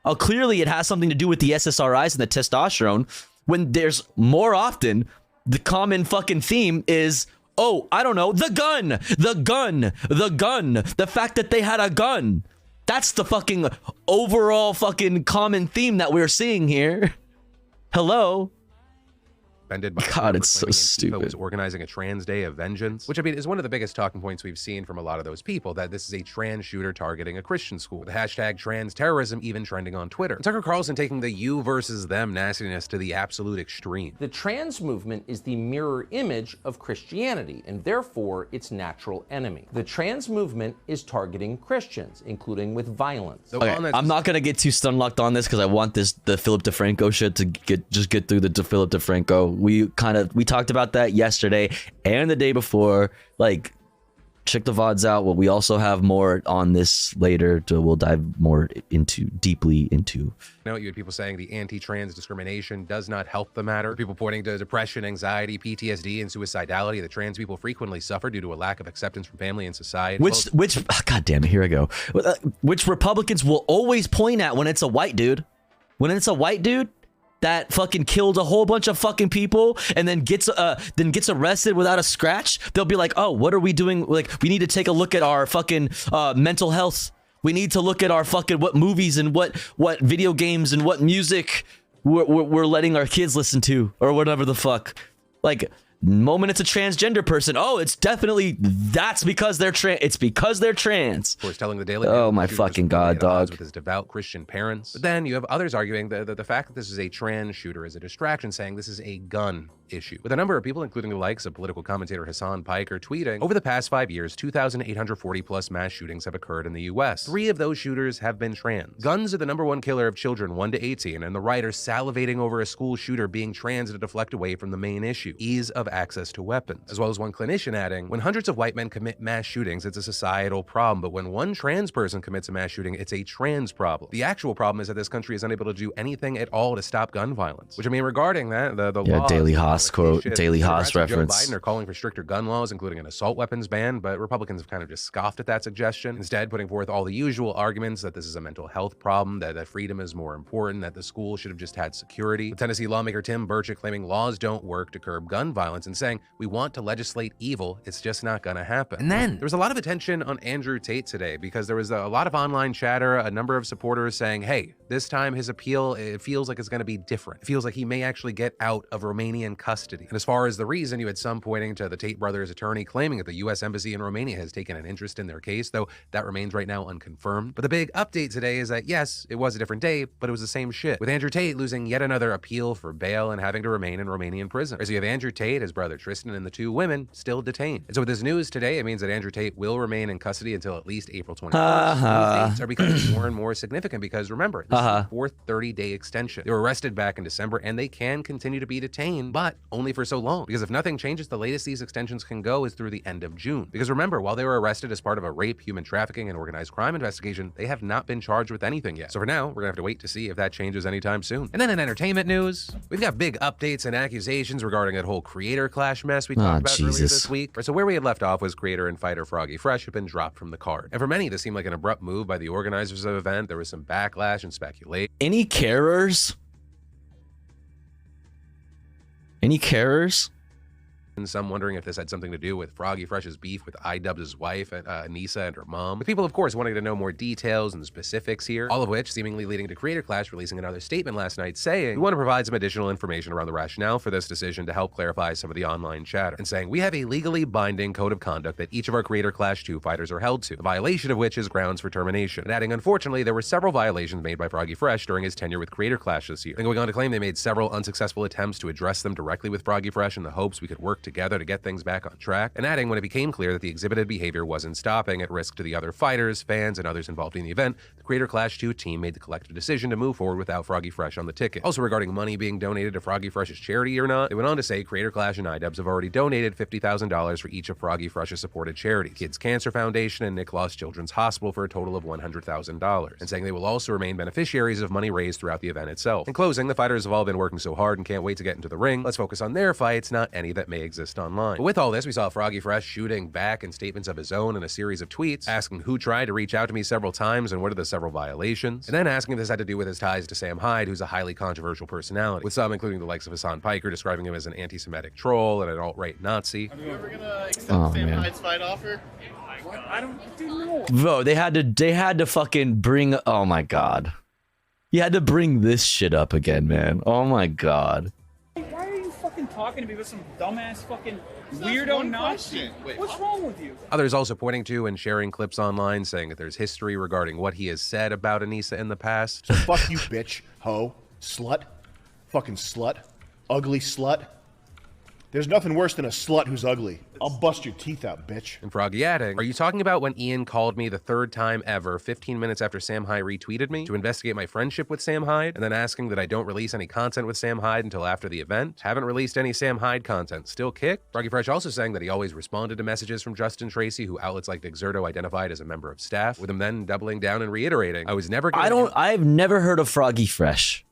Oh, clearly it has something to do with the SSRIs and the testosterone, when there's more often the common fucking theme is, oh, I don't know, the gun. The fact that they had a gun. That's the fucking overall fucking common theme that we're seeing here. Hello? Ended by God, it's so Antifa stupid. was organizing a trans day of vengeance, which I mean is one of the biggest talking points we've seen from a lot of those people, that this is a trans shooter targeting a Christian school. The hashtag trans terrorism even trending on Twitter. And Tucker Carlson taking the you versus them nastiness to the absolute extreme. The trans movement is the mirror image of Christianity, and therefore its natural enemy. The trans movement is targeting Christians, including with violence. Okay, I'm not gonna get too stun locked on this because I want the Philip DeFranco shit to get through the Philip DeFranco. We talked about that yesterday and the day before. Like, check the VODs out. Well, we also have more on this later. We'll dive more deeply into. You had people saying the anti-trans discrimination does not help the matter. People pointing to depression, anxiety, PTSD, and suicidality that trans people frequently suffer due to a lack of acceptance from family and society. Which God damn it, here I go. Which Republicans will always point at when it's a white dude. When it's a white dude that fucking killed a whole bunch of fucking people and then gets arrested without a scratch, they'll be like, oh, what are we doing? Like, we need to take a look at our fucking mental health. We need to look at our fucking what movies and what video games and what music we're letting our kids listen to, or whatever the fuck. Like, moment it's a transgender person, oh, it's definitely, that's because they're trans. It's because they're trans. Of course, telling the Daily Oh Mail my shooter fucking was god, at odds dog. with his devout Christian parents. But then you have others arguing that the fact that this is a trans shooter is a distraction, saying this is a gun issue. With a number of people, including the likes of political commentator Hassan Piker, tweeting, over the past 5 years, 2,840 plus mass shootings have occurred in the US. 3 of those shooters have been trans. Guns are the #1 killer of children 1 to 18, and the writer salivating over a school shooter being trans to deflect away from the main issue, ease of access to weapons. As well as one clinician adding, when hundreds of white men commit mass shootings, it's a societal problem, but when one trans person commits a mass shooting, it's a trans problem. The actual problem is that this country is unable to do anything at all to stop gun violence. Which, I mean, regarding that, the laws, Daily Haas quote, Daily Haas reference. Joe Biden are calling for stricter gun laws, including an assault weapons ban, but Republicans have kind of just scoffed at that suggestion, instead putting forth all the usual arguments that this is a mental health problem, that freedom is more important, that the school should have just had security. With Tennessee lawmaker Tim Burchett claiming laws don't work to curb gun violence and saying, we want to legislate evil, it's just not gonna happen. And then there was a lot of attention on Andrew Tate today because there was a lot of online chatter, a number of supporters saying, hey, this time his appeal, it feels like it's gonna be different. It feels like he may actually get out of Romanian custody. And as far as the reason, you had some pointing to the Tate brothers' attorney claiming that the U.S. Embassy in Romania has taken an interest in their case, though that remains right now unconfirmed. But the big update today is that, yes, it was a different day, but it was the same shit, with Andrew Tate losing yet another appeal for bail and having to remain in Romanian prison. So you have Andrew Tate, his brother Tristan, and the 2 women still detained. And so with this news today, it means that Andrew Tate will remain in custody until at least April 21st. These dates are becoming more and more significant because, remember, this is the 4th 30-day extension. They were arrested back in December, and they can continue to be detained, but only for so long. Because if nothing changes, the latest these extensions can go is through the end of June. Because remember, while they were arrested as part of a rape, human trafficking, and organized crime investigation, they have not been charged with anything yet. So for now, we're gonna have to wait to see if that changes anytime soon. And then in entertainment news, we've got big updates and accusations regarding that whole creator clash mess we talked about earlier this week. So where we had left off was creator and fighter Froggy Fresh had been dropped from the card. And for many, this seemed like an abrupt move by the organizers of the event. There was some backlash and speculation. Any carers? Any carers? Some wondering if this had something to do with Froggy Fresh's beef with iDubbbz's wife, Anissa, and her mom. With people, of course, wanting to know more details and specifics here, all of which seemingly leading to Creator Clash releasing another statement last night saying, we want to provide some additional information around the rationale for this decision to help clarify some of the online chatter, and saying, we have a legally binding code of conduct that each of our Creator Clash 2 fighters are held to, the violation of which is grounds for termination. And adding, unfortunately, there were several violations made by Froggy Fresh during his tenure with Creator Clash this year. And going on to claim they made several unsuccessful attempts to address them directly with Froggy Fresh in the hopes we could work together to get things back on track, and adding, when it became clear that the exhibited behavior wasn't stopping at risk to the other fighters, fans, and others involved in the event, the Creator Clash 2 team made the collective decision to move forward without Froggy Fresh on the ticket. Also, regarding money being donated to Froggy Fresh's charity or not, they went on to say Creator Clash and iDubbbz have already donated $50,000 for each of Froggy Fresh's supported charities, Kids Cancer Foundation and Nick Lost Children's Hospital, for a total of $100,000, and saying they will also remain beneficiaries of money raised throughout the event itself. In closing, the fighters have all been working so hard and can't wait to get into the ring. Let's focus on their fights, not any that may exist online. But with all this, we saw Froggy Fresh shooting back in statements of his own and a series of tweets, asking who tried to reach out to me several times and what are the several violations, and then asking if this had to do with his ties to Sam Hyde, who's a highly controversial personality, with some, including the likes of Hassan Piker, describing him as an anti-Semitic troll and an alt-right Nazi. Are you ever gonna accept Sam Hyde's fight offer? I don't know. Bro, they had to fucking bring, oh my god. You had to bring this shit up again, man. Oh my god. Why are you fucking talking to me with some dumbass fucking weirdo nonsense? What's wrong with you? Others also pointing to and sharing clips online saying that there's history regarding what he has said about Anissa in the past. So fuck you, bitch, hoe, slut, fucking slut, ugly slut. There's nothing worse than a slut who's ugly. I'll bust your teeth out, bitch. And Froggy adding, are you talking about when Ian called me the third time ever 15 minutes after Sam Hyde retweeted me to investigate my friendship with Sam Hyde, and then asking that I don't release any content with Sam Hyde until after the event? Haven't released any Sam Hyde content. Still kicked? Froggy Fresh also saying that he always responded to messages from Justin Tracy, who outlets like Exerto identified as a member of staff, with him then doubling down and reiterating, I was never gonna I've never heard of Froggy Fresh.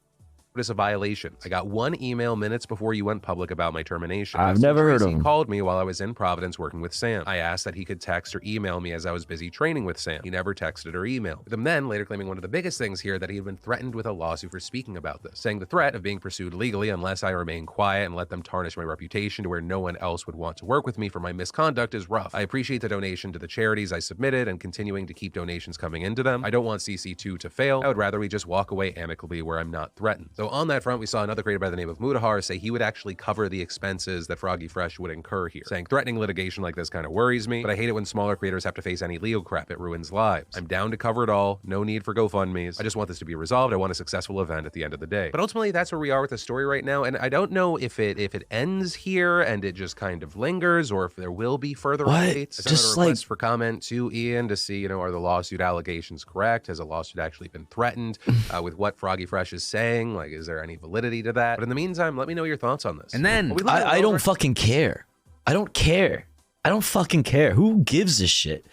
notice a violation. I got one email minutes before you went public about my termination. I've never heard of him. He called me while I was in Providence working with Sam. I asked that he could text or email me as I was busy training with Sam. He never texted or emailed. With him then later claiming one of the biggest things here, that he had been threatened with a lawsuit for speaking about this, saying the threat of being pursued legally unless I remain quiet and let them tarnish my reputation to where no one else would want to work with me for my misconduct is rough. I appreciate the donation to the charities I submitted and continuing to keep donations coming into them. I don't want CC2 to fail. I would rather we just walk away amicably where I'm not threatened. So on that front, we saw another creator by the name of Mudahar say he would actually cover the expenses that Froggy Fresh would incur here, saying threatening litigation like this kind of worries me, but I hate it when smaller creators have to face any legal crap. It ruins lives. I'm down to cover it all. No need for GoFundMes. I just want this to be resolved. I want a successful event at the end of the day. But ultimately, that's where we are with the story right now, and I don't know if it ends here and it just kind of lingers, or if there will be further updates. I sent a request for comment to Ian to see, are the lawsuit allegations correct? Has a lawsuit actually been threatened with what Froggy Fresh is saying? Like, is there any validity to that? But in the meantime, let me know your thoughts on this. And then I don't fucking care. I don't care. I don't fucking care. Who gives a shit?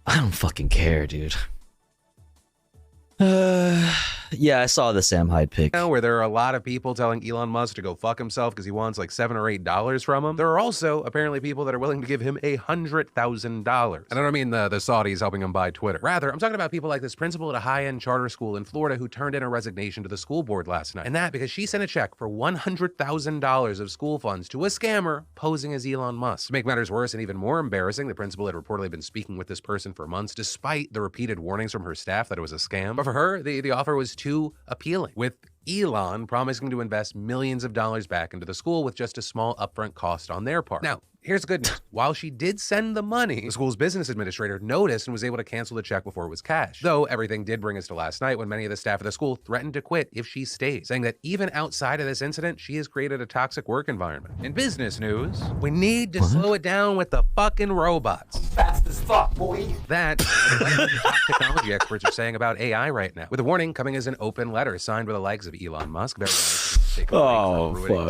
I don't fucking care, dude. Yeah, I saw the Sam Hyde pic. Where there are a lot of people telling Elon Musk to go fuck himself because he wants like $7 or $8 from him. There are also apparently people that are willing to give him $100,000. And I don't mean the Saudis helping him buy Twitter. Rather, I'm talking about people like this principal at a high-end charter school in Florida who turned in a resignation to the school board last night. And that because she sent a check for $100,000 of school funds to a scammer posing as Elon Musk. To make matters worse and even more embarrassing, the principal had reportedly been speaking with this person for months, despite the repeated warnings from her staff that it was a scam. But for her, the offer was too appealing, with Elon promising to invest millions of dollars back into the school with just a small upfront cost on their part. Now, here's the good news. While she did send the money, the school's business administrator noticed and was able to cancel the check before it was cashed. Though everything did bring us to last night when many of the staff of the school threatened to quit if she stayed, saying that even outside of this incident, she has created a toxic work environment. In business news, we need to slow it down with the fucking robots. Fast as fuck, boy. That technology experts are saying about AI right now, with a warning coming as an open letter signed by the likes of Elon Musk, very nice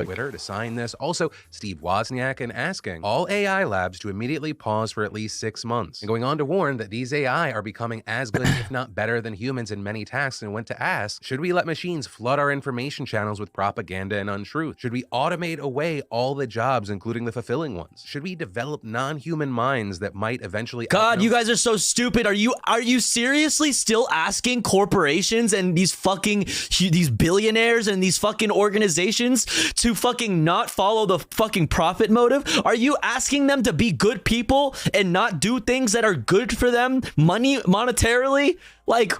Twitter to sign this. Also, Steve Wozniak, and asking all AI labs to immediately pause for at least 6 months, and going on to warn that these AI are becoming as good, if not better, than humans in many tasks, and went to ask, should we let machines flood our information channels with propaganda and untruth? Should we automate away all the jobs, including the fulfilling ones? Should we develop non-human minds that might eventually... God, you guys are so stupid. Are you seriously still asking corporations and these billionaires and these fucking organizations to fucking not follow the fucking profit motive? Are you asking them to be good people and not do things that are good for them monetarily? Like,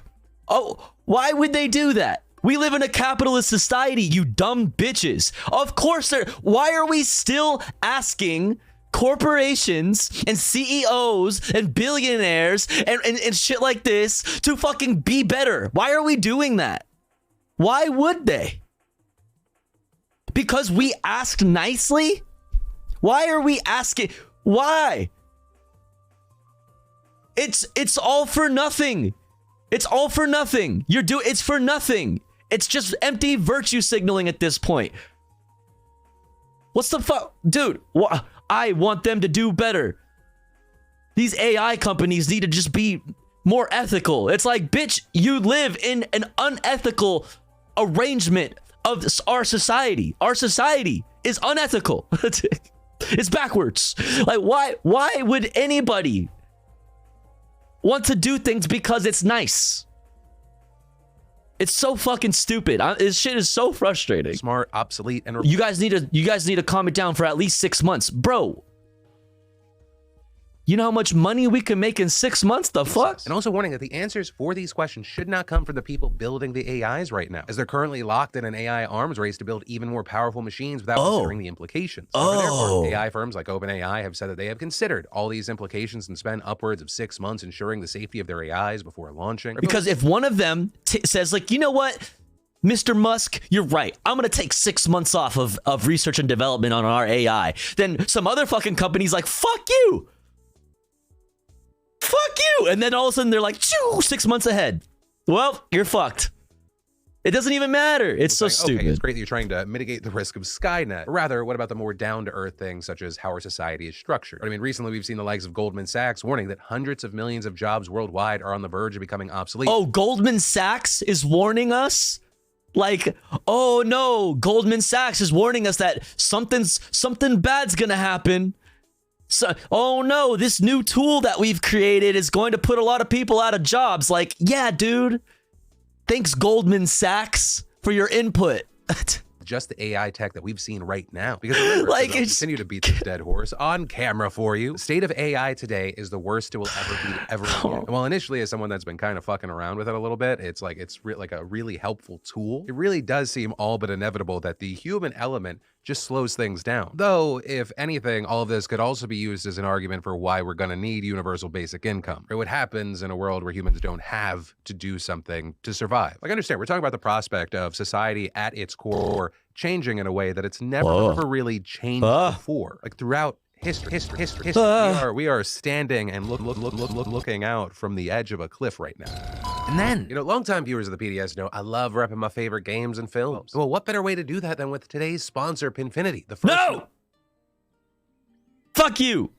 oh, why would they do that? We live in a capitalist society, you dumb bitches. Of course why are we still asking corporations and CEOs and billionaires and shit like this to fucking be better? Why are we doing that? Why would they? Because we asked nicely? Why are we asking? Why? It's all for nothing. It's all for nothing. It's for nothing. It's just empty virtue signaling at this point. What's the fuck? Dude, I want them to do better. These AI companies need to just be more ethical. It's like, bitch, you live in an unethical arrangement of our society. Our society is unethical. It's backwards. Like, why would anybody want to do things because it's nice? It's so fucking stupid. This shit is so frustrating. Smart, obsolete, and you guys need to calm it down for at least 6 months, bro. You know how much money we can make in 6 months? The fuck? And also warning that the answers for these questions should not come from the people building the AIs right now, as they're currently locked in an AI arms race to build even more powerful machines without considering the implications. Therefore, AI firms like OpenAI have said that they have considered all these implications and spend upwards of 6 months ensuring the safety of their AIs before launching. Because if one of them says, like, you know what, Mr. Musk, you're right. I'm going to take 6 months off of research and development on our AI. Then some other fucking company's like, fuck you. Fuck you. And then all of a sudden they're like, 6 months ahead. Well, you're fucked. It doesn't even matter. It's so stupid. Okay, it's great that you're trying to mitigate the risk of Skynet. Rather, what about the more down-to-earth things such as how our society is structured? I mean, recently we've seen the likes of Goldman Sachs warning that hundreds of millions of jobs worldwide are on the verge of becoming obsolete. Oh, Goldman Sachs is warning us? Like, oh no, Goldman Sachs is warning us that something bad's gonna happen. So, oh no, this new tool that we've created is going to put a lot of people out of jobs. Like, yeah, dude. Thanks, Goldman Sachs, for your input. Just the AI tech that we've seen right now. Because remember, like, continue to beat this dead horse on camera for you. The state of AI today is the worst it will ever be, ever again. Well, initially, as someone that's been kind of fucking around with it a little bit, it's like like a really helpful tool. It really does seem all but inevitable that the human element just slows things down. Though, if anything, all of this could also be used as an argument for why we're gonna need universal basic income, or what happens in a world where humans don't have to do something to survive. Like, understand, we're talking about the prospect of society at its core changing in a way that it's never ever really changed before. Like, throughout history, we are standing and looking out from the edge of a cliff right now. And then, longtime viewers of the PDS know I love repping my favorite games and films. Well, what better way to do that than with today's sponsor, Pinfinity? The first Fuck you!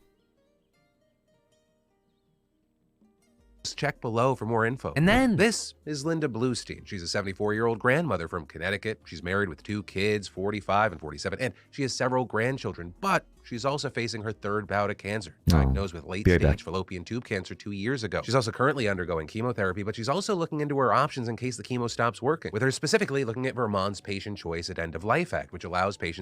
Check below for more info. And then, this is Linda Bluestein. She's a 74-year-old grandmother from Connecticut. She's married with 2 kids, 45 and 47, and she has several grandchildren, but she's also facing her 3rd bout of cancer, diagnosed with late-stage fallopian tube cancer 2 years ago. She's also currently undergoing chemotherapy, but she's also looking into her options in case the chemo stops working, with her specifically looking at Vermont's Patient Choice at End of Life Act, which allows patients